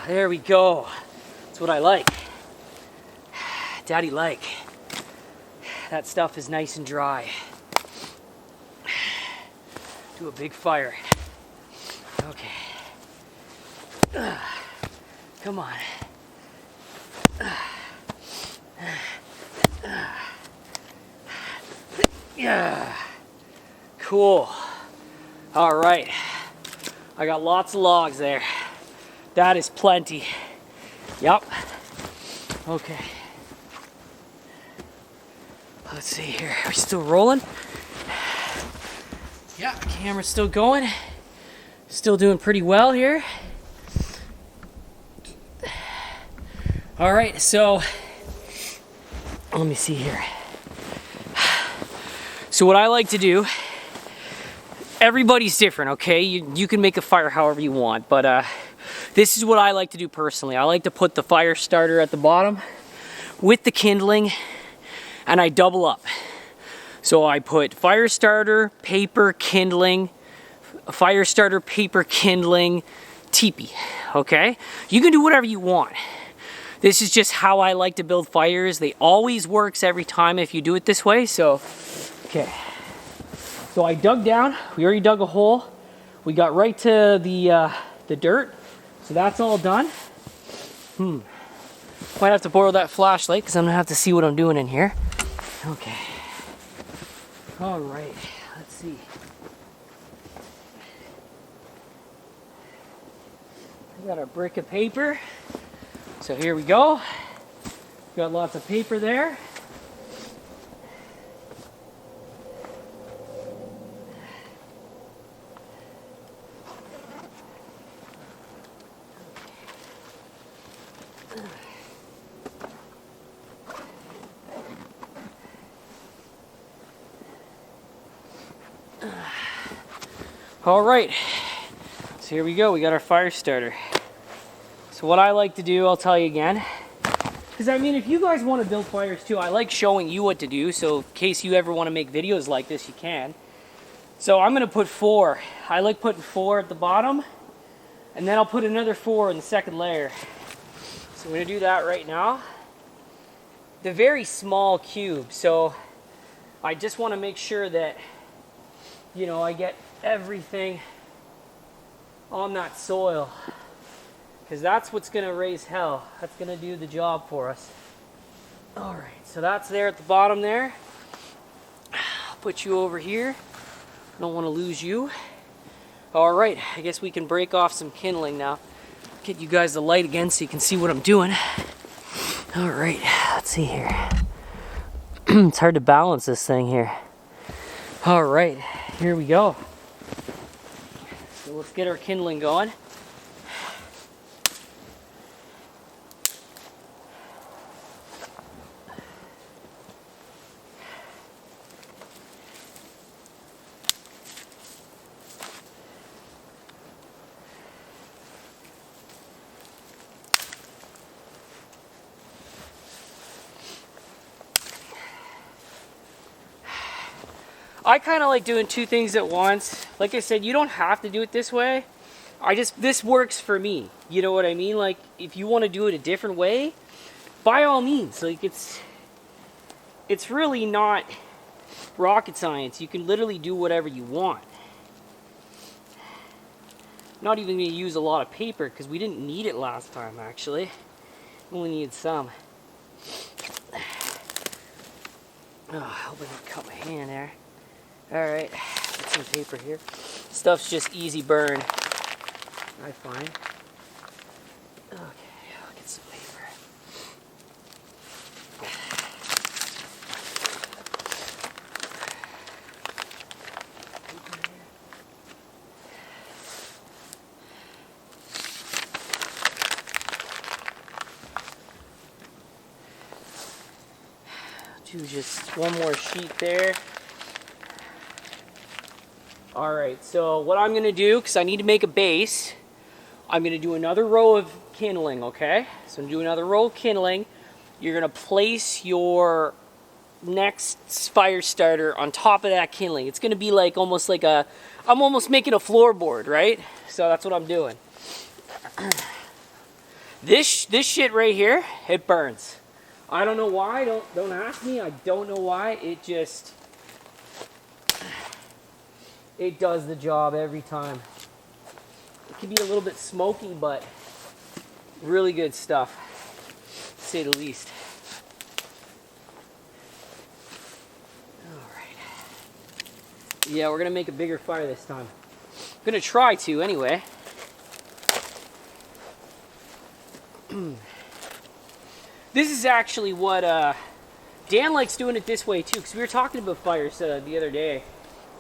There we go. That's what I like. Daddy like. That stuff is nice and dry. Do a big fire. Okay. Come on. Yeah. Cool. All right. I got lots of logs there. That is plenty. Yep. Okay. Let's see here. Are we still rolling? Yeah, camera's still going. Still doing pretty well here. All right, so let me see here. So what I like to do, everybody's different, okay? You can make a fire however you want, but this is what I like to do personally. I like to put the fire starter at the bottom with the kindling, and I double up. So I put fire starter, paper, kindling, fire starter, paper, kindling, teepee, okay? You can do whatever you want. This is just how I like to build fires. They always works every time if you do it this way, so, okay. So I dug down, we already dug a hole. We got right to the dirt. So that's all done. Might have to borrow that flashlight because I'm gonna have to see what I'm doing in here. Okay. All right, let's see. We got our brick of paper. So here we go. Got lots of paper there. All right, so here we go. We got our fire starter. So what I like to do, I'll tell you again, because I mean, if you guys want to build fires too, I like showing you what to do. So in case you ever want to make videos like this, you can. So I'm going to put 4. I like putting 4 at the bottom, and then I'll put another 4 in the second layer. So I'm going to do that right now. The very small cube. So I just want to make sure that you know, I get everything on that soil, because that's what's going to raise hell. That's going to do the job for us. All right, so that's there at the bottom there. I'll put you over here. Don't want to lose you. All right, I guess we can break off some kindling now. Get you guys the light again so you can see what I'm doing. All right, let's see here. It's hard to balance this thing here. All right, here we go. So let's get our kindling going. I kind of like doing two things at once. Like I said, you don't have to do it this way. This works for me. You know what I mean? Like, if you want to do it a different way, by all means. Like, it's really not rocket science. You can literally do whatever you want. I'm not even going to use a lot of paper because we didn't need it last time, actually. Only needed some. Oh, I hope I didn't cut my hand there. Alright, get some paper here. Stuff's just easy burn, I find. Okay, I'll get some paper. Do just one more sheet there. Alright, so what I'm going to do, because I need to make a base, I'm going to do another row of kindling, okay? So I'm going to do another row of kindling. You're going to place your next fire starter on top of that kindling. It's going to be like almost like I'm almost making a floorboard, right? So that's what I'm doing. This shit right here, it burns. I don't know why, don't ask me, I don't know why, it does the job every time. It can be a little bit smoky, but really good stuff, to say the least. All right. Yeah, we're gonna make a bigger fire this time. I'm gonna try to anyway. This is actually what Dan likes doing it this way too, because we were talking about fires the other day.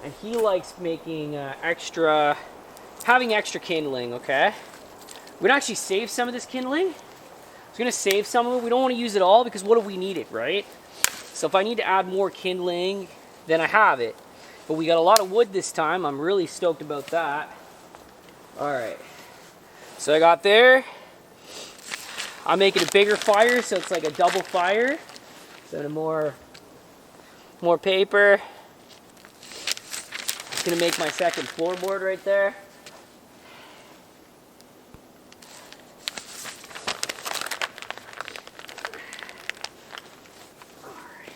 And he likes making having extra kindling, okay? We're gonna actually save some of this kindling. We're gonna save some of it. We don't wanna use it all because what if we need it, right? So if I need to add more kindling, then I have it. But we got a lot of wood this time. I'm really stoked about that. All right, so I got there. I'm making a bigger fire, so it's like a double fire. So more paper. Gonna make my second floorboard right there. All right.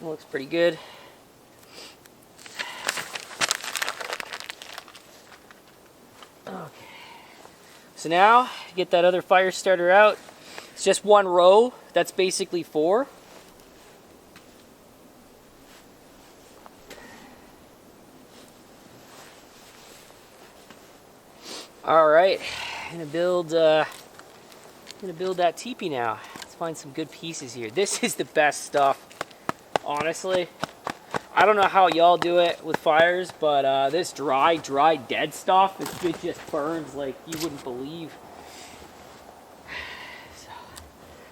Looks pretty good. Okay. So now get that other fire starter out. It's just one row. That's basically 4. All right, gonna build that teepee now. Let's find some good pieces here. This is the best stuff, honestly. I don't know how y'all do it with fires, but this dry, dead stuff, it just burns like you wouldn't believe. So,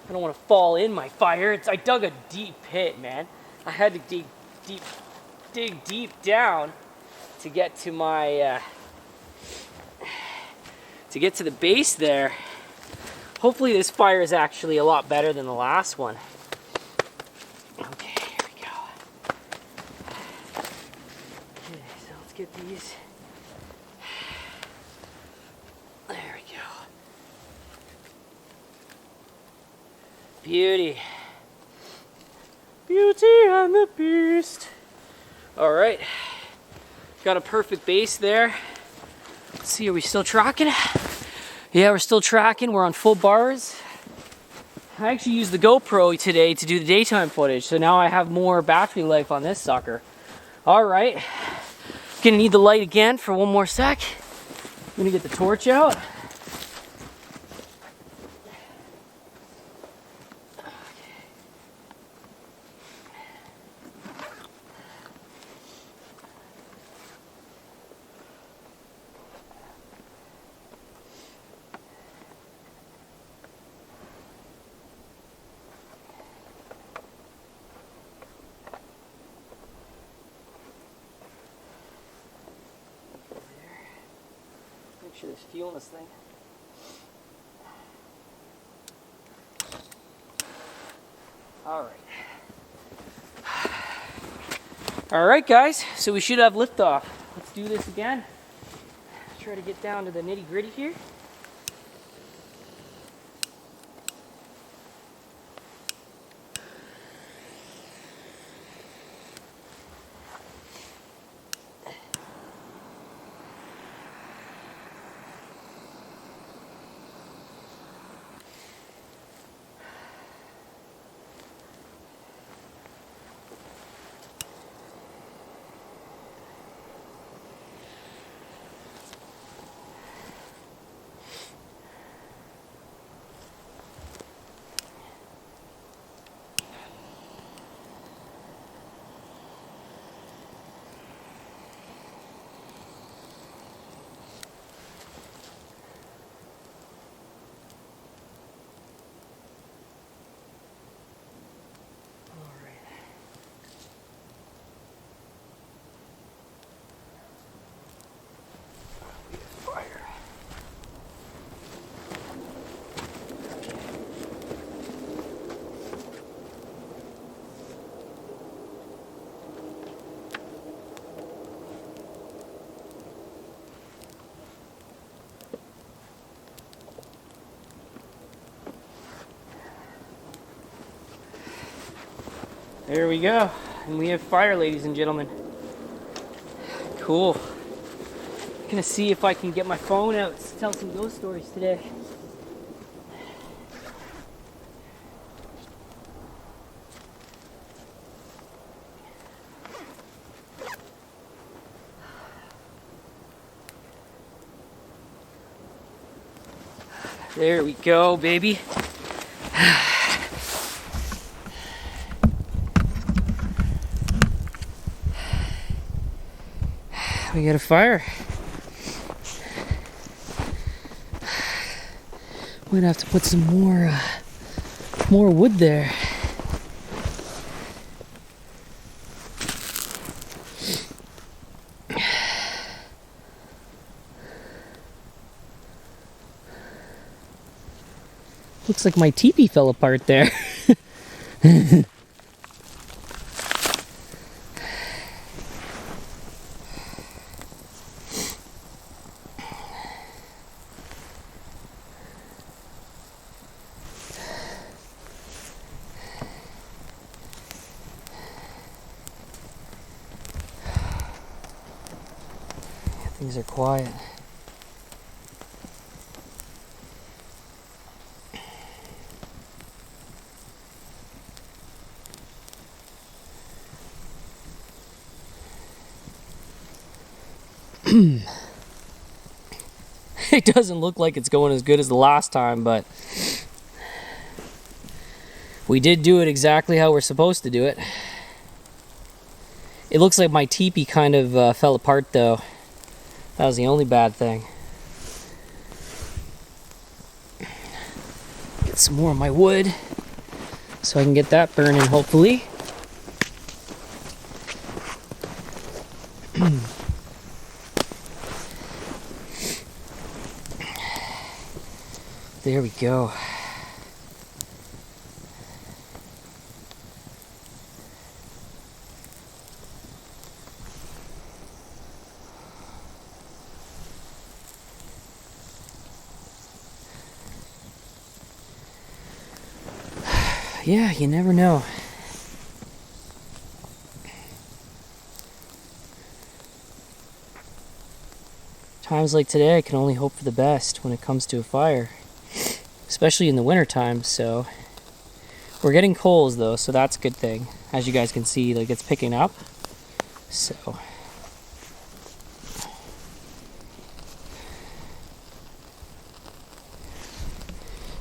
I don't want to fall in my fire. I dug a deep pit, man. I had to dig deep down to get to my. To get to the base there. Hopefully this fire is actually a lot better than the last one. Okay, here we go. Okay, so let's get these. There we go. Beauty. Beauty and the Beast. All right. Got a perfect base there. Let's see, are we still tracking? Yeah, we're still tracking. We're on full bars. I actually used the GoPro today to do the daytime footage, so now I have more battery life on this sucker. All right, gonna need the light again for one more sec. I'm gonna get the torch out. Make sure there's fuel in this thing. All right. All right, guys. So we should have liftoff. Let's do this again. Try to get down to the nitty-gritty here. There we go. And we have fire, ladies and gentlemen. Cool. Gonna see if I can get my phone out to tell some ghost stories today. There we go, baby. We got a fire. Might have to put some more wood there. Looks like my teepee fell apart there. Things are quiet. It doesn't look like it's going as good as the last time, but we did do it exactly how we're supposed to do it. It looks like my teepee kind of fell apart though. That was the only bad thing. Get some more of my wood so I can get that burning, hopefully. There we go. Yeah, you never know. Times like today, I can only hope for the best when it comes to a fire, especially in the winter time. So we're getting coals though, so that's a good thing. As you guys can see, like, it's picking up. So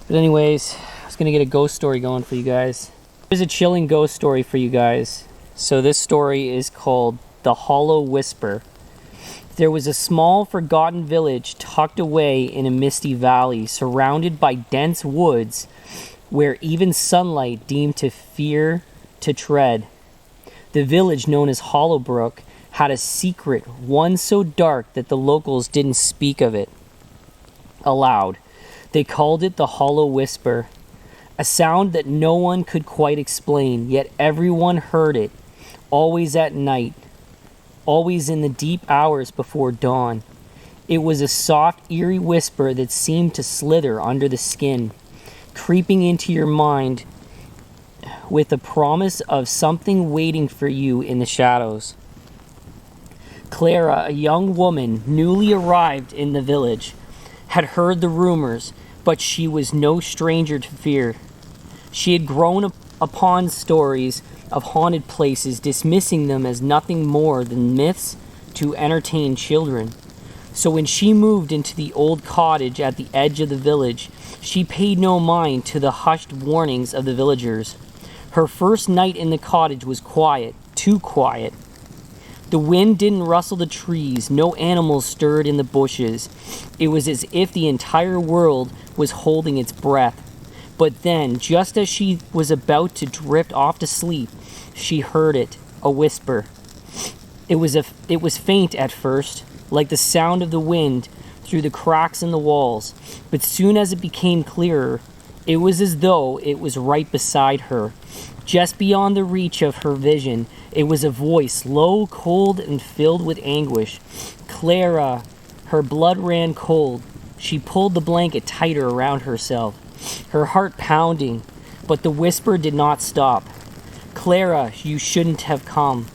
but anyways, I was gonna get a ghost story going for you guys. There's a chilling ghost story for you guys. So this story is called The Hollow Whisper. There was a small, forgotten village tucked away in a misty valley, surrounded by dense woods, where even sunlight deemed to fear to tread. The village, known as Hollowbrook, had a secret, one so dark that the locals didn't speak of it aloud. They called it the Hollow Whisper, a sound that no one could quite explain, yet everyone heard it, always at night, always in the deep hours before dawn. It was a soft, eerie whisper that seemed to slither under the skin, creeping into your mind with the promise of something waiting for you in the shadows. Clara, a young woman newly arrived in the village, had heard the rumors, but she was no stranger to fear. She had grown upon stories of haunted places, dismissing them as nothing more than myths to entertain children. So when she moved into the old cottage at the edge of the village, she paid no mind to the hushed warnings of the villagers. Her first night in the cottage was quiet, too quiet. The wind didn't rustle the trees, no animals stirred in the bushes. It was as if the entire world was holding its breath. But then, just as she was about to drift off to sleep, she heard it, a whisper. It was faint at first, like the sound of the wind through the cracks in the walls, but soon as it became clearer, it was as though it was right beside her. Just beyond the reach of her vision, it was a voice, low, cold, and filled with anguish. Clara. Her blood ran cold. She pulled the blanket tighter around herself, her heart pounding, but the whisper did not stop. Clara, you shouldn't have come.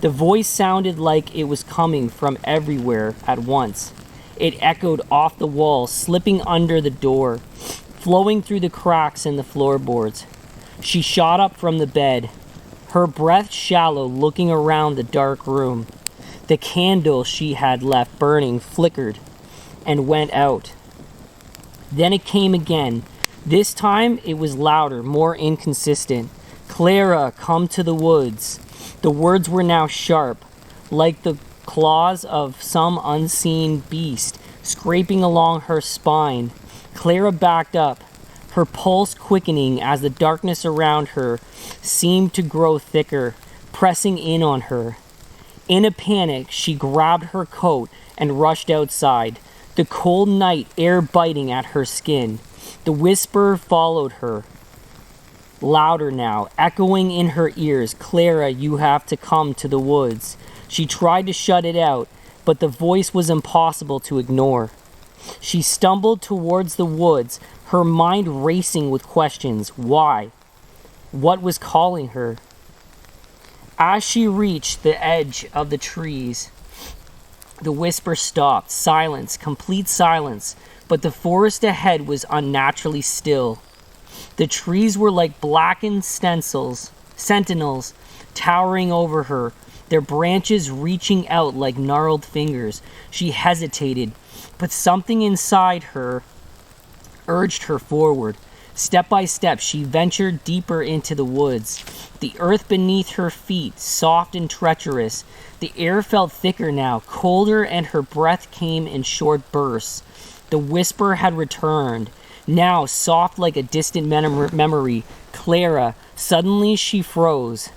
The voice sounded like it was coming from everywhere at once. It echoed off the wall, slipping under the door, flowing through the cracks in the floorboards. She shot up from the bed, her breath shallow, looking around the dark room. The candle she had left burning flickered and went out. Then it came again. This time it was louder, more inconsistent. Clara, come to the woods. The words were now sharp, like the claws of some unseen beast scraping along her spine. Clara backed up, her pulse quickening as the darkness around her seemed to grow thicker, pressing in on her. In a panic, she grabbed her coat and rushed outside, the cold night air biting at her skin. The whisper followed her, louder now, echoing in her ears. Clara, you have to come to the woods. She tried to shut it out, but the voice was impossible to ignore. She stumbled towards the woods, her mind racing with questions. Why? What was calling her? As she reached the edge of the trees, the whisper stopped. Silence, complete silence, but the forest ahead was unnaturally still. The trees were like blackened sentinels towering over her, their branches reaching out like gnarled fingers. She hesitated, but something inside her urged her forward. Step by step, she ventured deeper into the woods. The earth beneath her feet, soft and treacherous. The air felt thicker now, colder, and her breath came in short bursts. The whisper had returned, now soft like a distant memory. Clara. Suddenly she froze.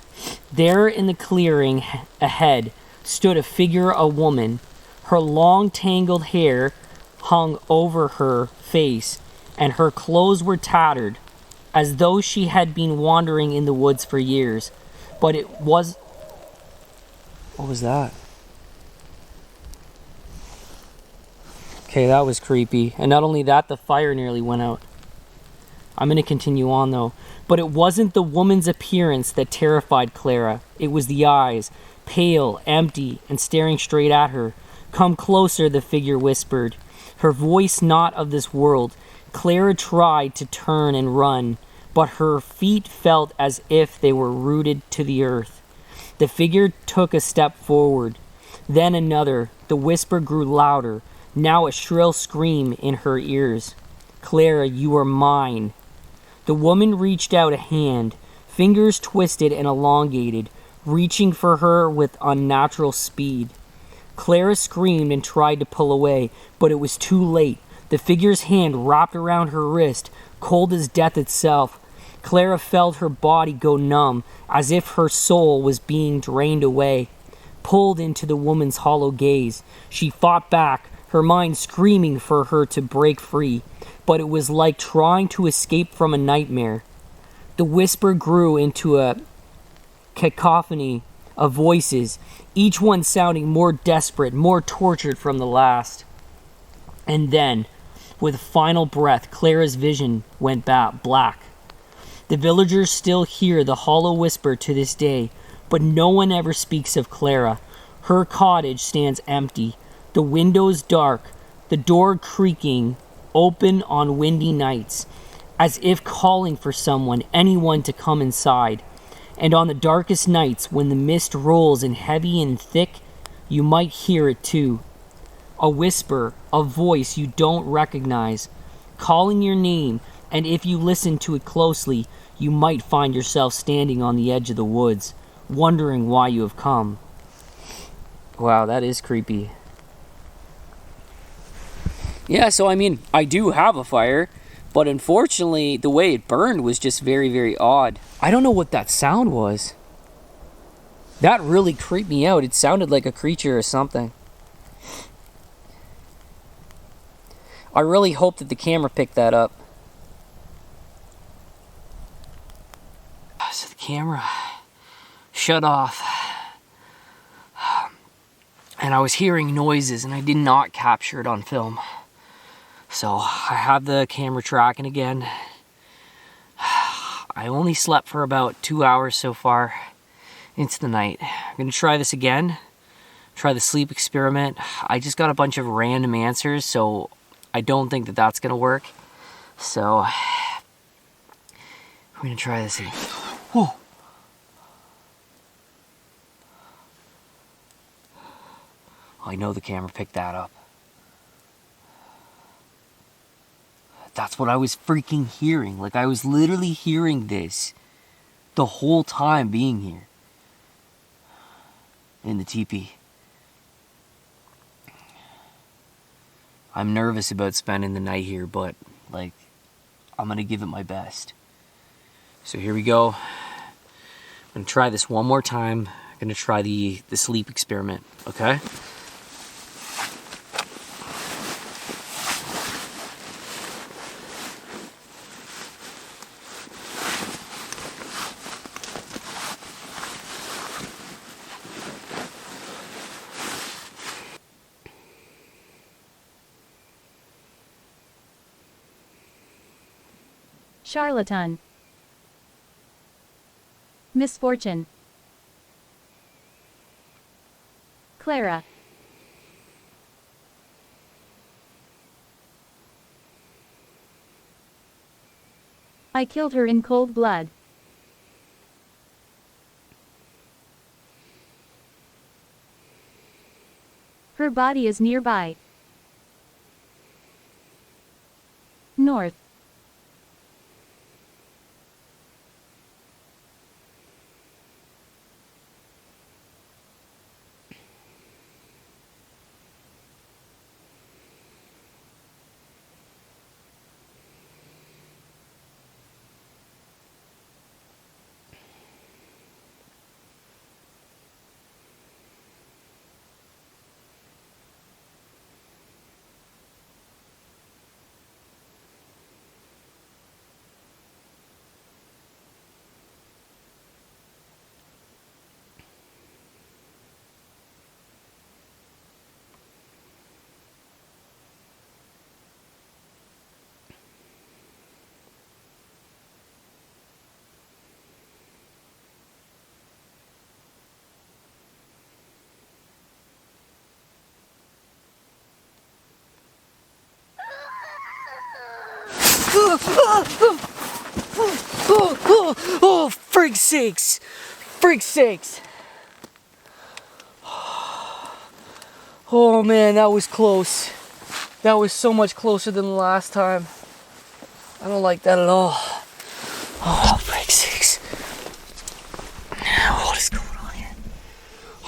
There in the clearing ahead stood a figure, a woman. Her long tangled hair hung over her face, and her clothes were tattered, as though she had been wandering in the woods for years. But it was... What was that? Okay, that was creepy. And not only that, the fire nearly went out. I'm going to continue on, though. But it wasn't the woman's appearance that terrified Clara. It was the eyes, pale, empty, and staring straight at her. "Come closer," the figure whispered, her voice not of this world. Clara tried to turn and run, but her feet felt as if they were rooted to the earth. The figure took a step forward, then another. The whisper grew louder, now a shrill scream in her ears. "Clara, you are mine." The woman reached out a hand, fingers twisted and elongated, reaching for her with unnatural speed. Clara screamed and tried to pull away, but it was too late. The figure's hand wrapped around her wrist, cold as death itself. Clara felt her body go numb, as if her soul was being drained away. Pulled into the woman's hollow gaze, she fought back, her mind screaming for her to break free, but it was like trying to escape from a nightmare. The whisper grew into a cacophony of voices, each one sounding more desperate, more tortured from the last. And then, with a final breath, Clara's vision went black. The villagers still hear the hollow whisper to this day, but no one ever speaks of Clara. Her cottage stands empty, the windows dark, the door creaking open on windy nights, as if calling for someone, anyone to come inside. And on the darkest nights, when the mist rolls in heavy and thick, you might hear it too. A whisper, a voice you don't recognize, calling your name, and if you listen to it closely, you might find yourself standing on the edge of the woods, wondering why you have come. Wow, that is creepy. Yeah, so I mean, I do have a fire, but unfortunately, the way it burned was just very, very odd. I don't know what that sound was. That really creeped me out. It sounded like a creature or something. I really hope that the camera picked that up. So the camera shut off. And I was hearing noises and I did not capture it on film. So I have the camera tracking again. I only slept for about 2 hours so far into the night. I'm gonna try this again. Try the sleep experiment. I just got a bunch of random answers, so I don't think that that's gonna work. So we're gonna try this again. Whoa. I know the camera picked that up. That's what I was freaking hearing. Like, I was literally hearing this the whole time being here in the teepee. I'm nervous about spending the night here, but like, I'm gonna give it my best. So here we go. I'm gonna try this one more time. I'm gonna try the sleep experiment, okay? Charlatan. Misfortune. Clara. I killed her in cold blood. Her body is nearby. North. Oh, frig sakes! Frig sakes! Oh man, that was close. That was so much closer than the last time. I don't like that at all. Oh, frig sakes. What is going on here?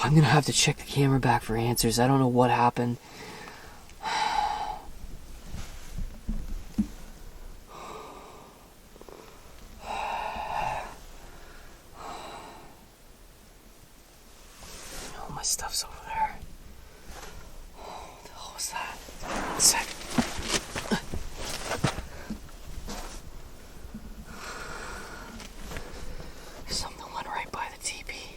I'm gonna have to check the camera back for answers. I don't know what happened. All my stuff's over there. What the hell was that? 1 second. Something went right by the teepee.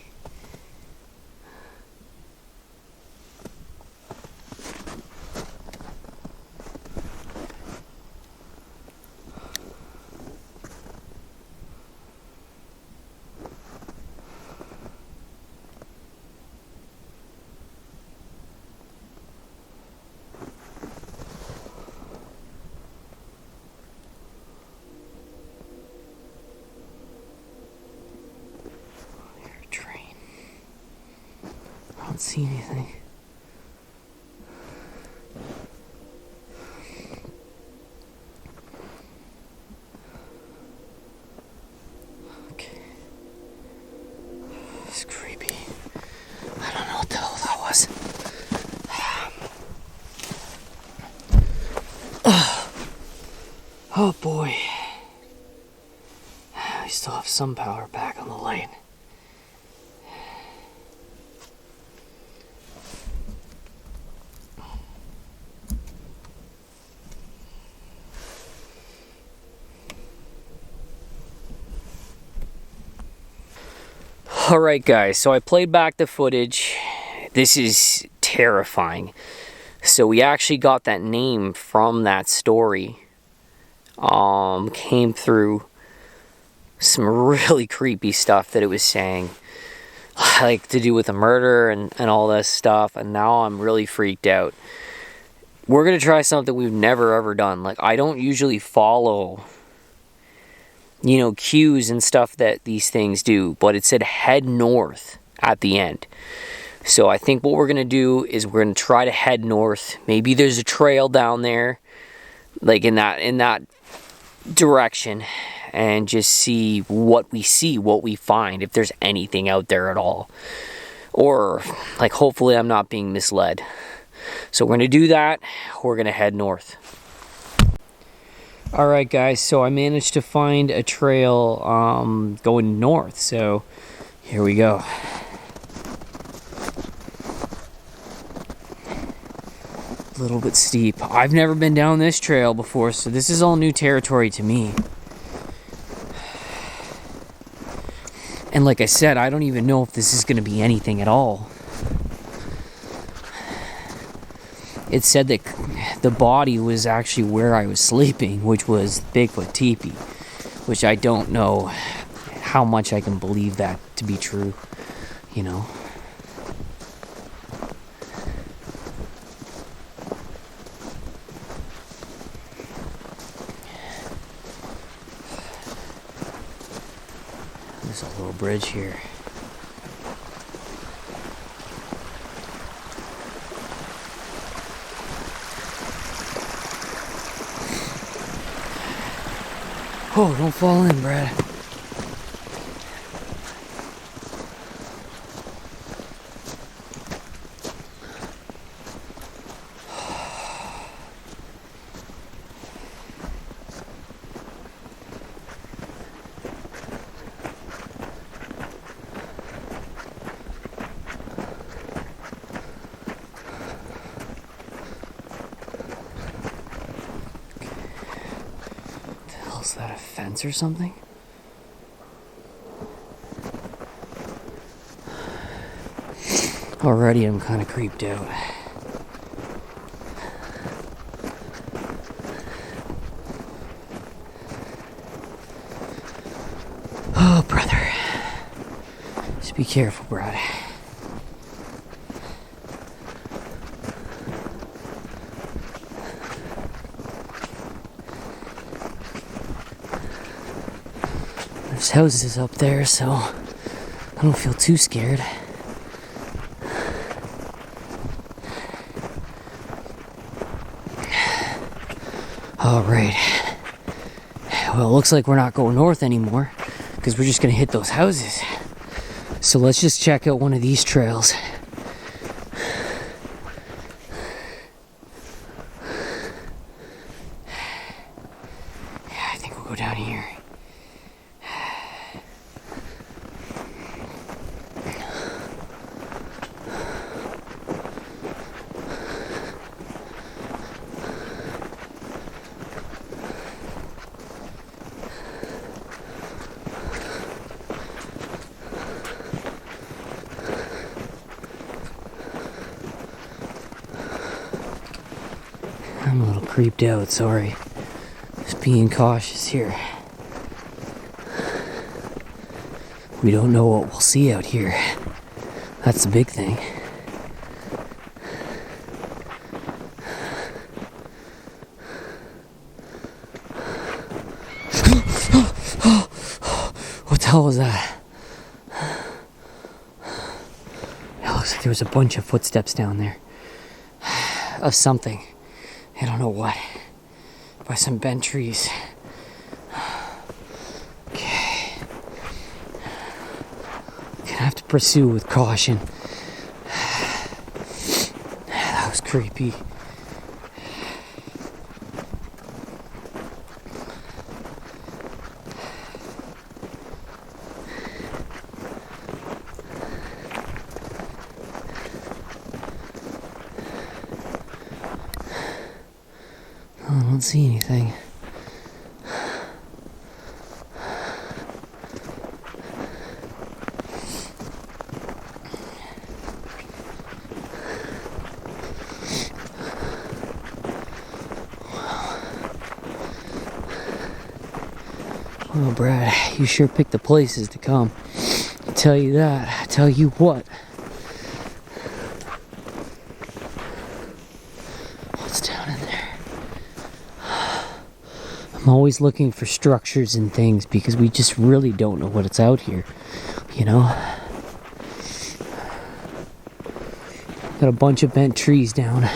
I don't see anything. Okay. It's creepy. I don't know what the hell that was. Oh boy. We still have some power back on the light. Alright guys, so I played back the footage. This is terrifying. So we actually got that name from that story. Came through some really creepy stuff that it was saying. Like to do with a murder and all this stuff. And now I'm really freaked out. We're going to try something we've never ever done. Like I don't usually follow, you know, cues and stuff that these things do, but it said head north at the end. So I think what we're gonna do is we're gonna try to head north. Maybe there's a trail down there, like in that direction, and just see, what we find, if there's anything out there at all. Or like hopefully I'm not being misled. So we're gonna do that. We're gonna head north. Alright guys, so I managed to find a trail going north, so here we go. A little bit steep. I've never been down this trail before, so this is all new territory to me. And like I said, I don't even know if this is going to be anything at all. It said that the body was actually where I was sleeping, which was Bigfoot teepee, which I don't know how much I can believe that to be true, you know. There's a little bridge here. Oh, don't fall in, Brad. Is that a fence or something? Already I'm kind of creeped out. Oh, brother. Just be careful, Brad. There's houses up there, so I don't feel too scared. All right. Well, it looks like we're not going north anymore because we're just gonna hit those houses. So let's just check out one of these trails. Yeah, I think we'll go down here. I'm a little creeped out, sorry. Just being cautious here. We don't know what we'll see out here. That's the big thing. What the hell was that? It looks like there was a bunch of footsteps down there. Of something. I don't know what. By some bent trees. Okay. Gonna have to pursue with caution. That was creepy. I don't see anything. Well, Brad, you sure picked the places to come. I tell you that. I tell you what. What's down in there? I'm always looking for structures and things because we just really don't know what it's out here, you know? Got a bunch of bent trees down.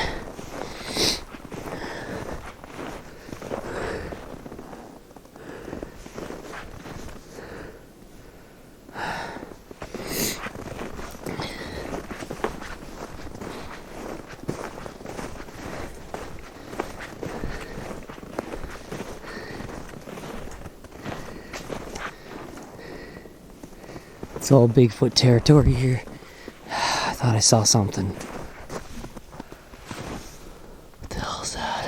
It's all Bigfoot territory here. I thought I saw something. What the hell is that?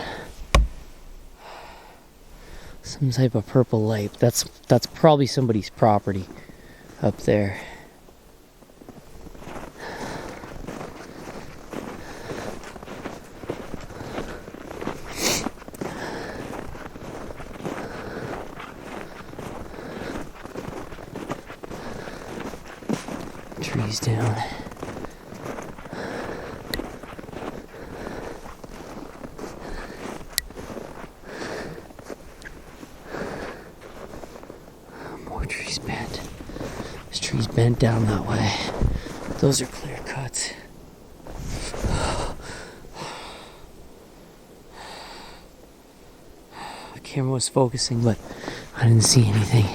Some type of purple light. That's probably somebody's property up there. Trees down. More trees bent. There's trees bent down that way. Those are clear cuts. The camera was focusing, but I didn't see anything.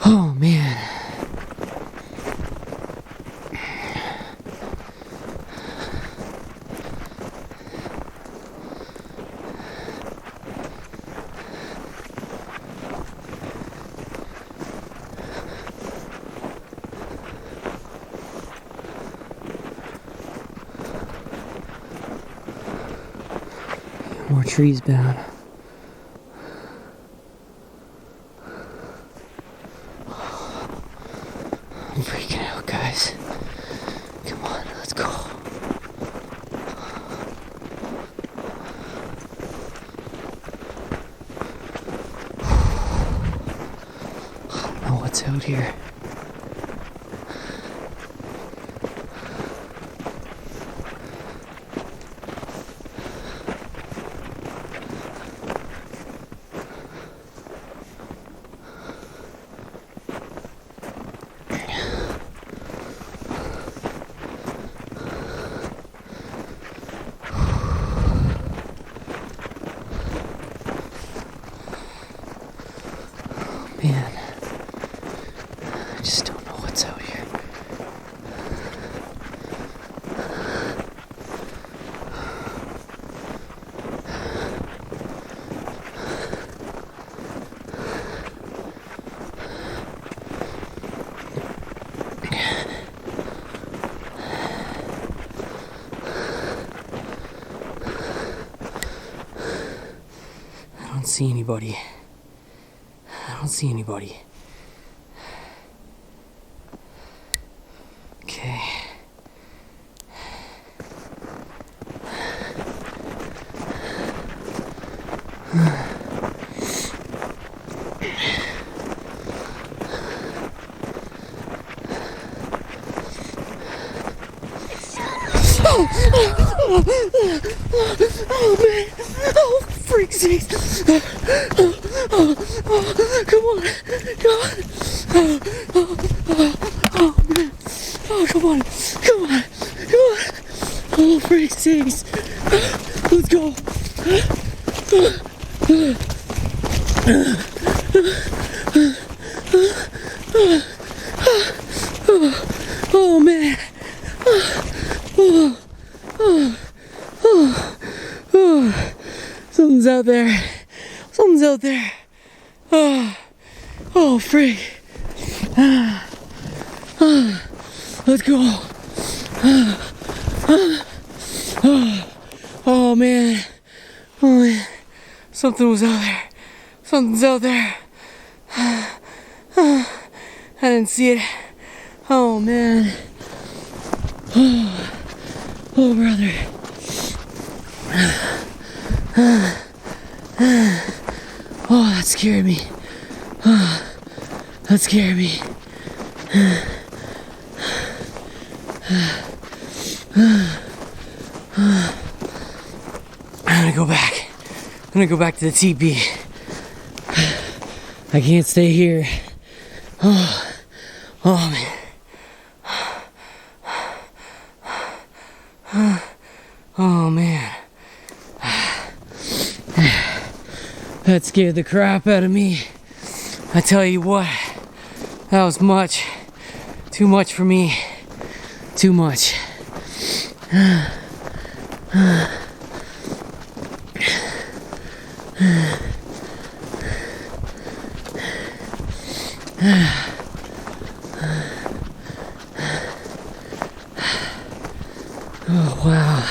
Oh man. More trees down. I'm freaking out, guys. Come on, let's go. I don't know what's out here. just don't know what's out here. I don't see anybody. I don't see anybody. Okay. Oh man! Oh freak sakes! Come on! Come on! Oh man! Oh come on! Come on! Come on! Oh freak sakes! Let's go! Oh man! Something's out there. Something's out there. Oh, freak. Let's go. Oh man. Oh man. Something was out there. Something's out there. I didn't see it. Oh man. Oh brother. Oh, that scared me. That scared me. I'm gonna go back. I'm gonna go back to the teepee. I can't stay here. Oh man. Oh man. That scared the crap out of me. I tell you what, that was too much for me. Too much. Oh wow.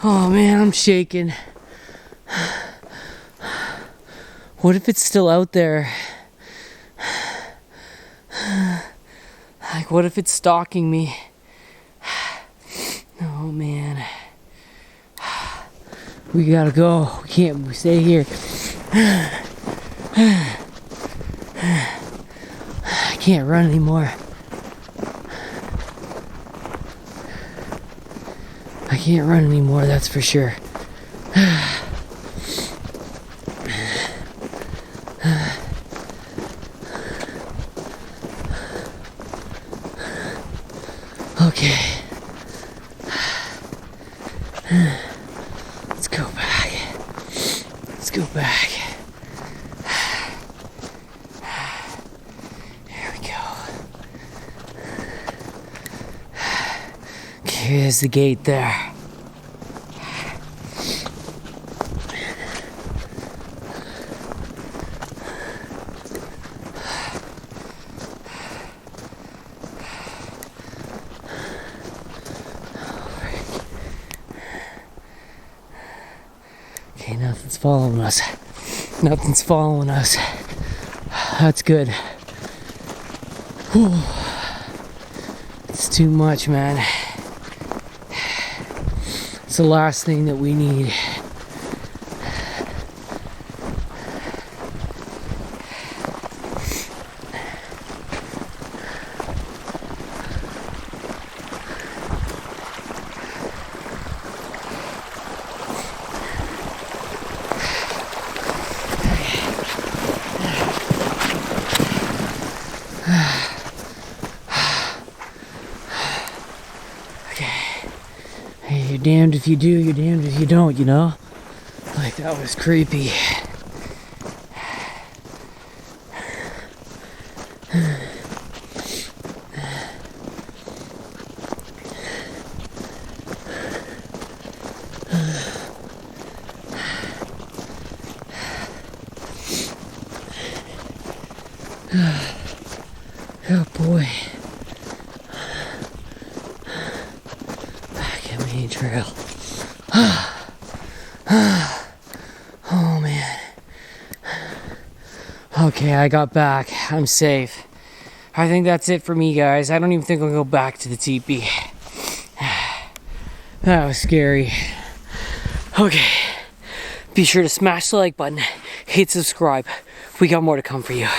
Oh man, I'm shaking. What if it's still out there? Like, what if it's stalking me? Oh man. We gotta go. We can't stay here. I can't run anymore. I can't run anymore, that's for sure. Okay. Let's go back. Let's go back. Here we go. Okay, here's the gate there. Okay, nothing's following us. Nothing's following us. That's good. Whew. It's too much, man. It's the last thing that we need. Okay. Hey, you're damned if you do, you're damned if you don't, you know? Like, that was creepy. Oh boy. Back at Main Trail. Oh man. Okay, I got back. I'm safe. I think that's it for me, guys. I don't even think I'll go back to the teepee. That was scary. Okay. Be sure to smash the like button, hit subscribe. We got more to come for you.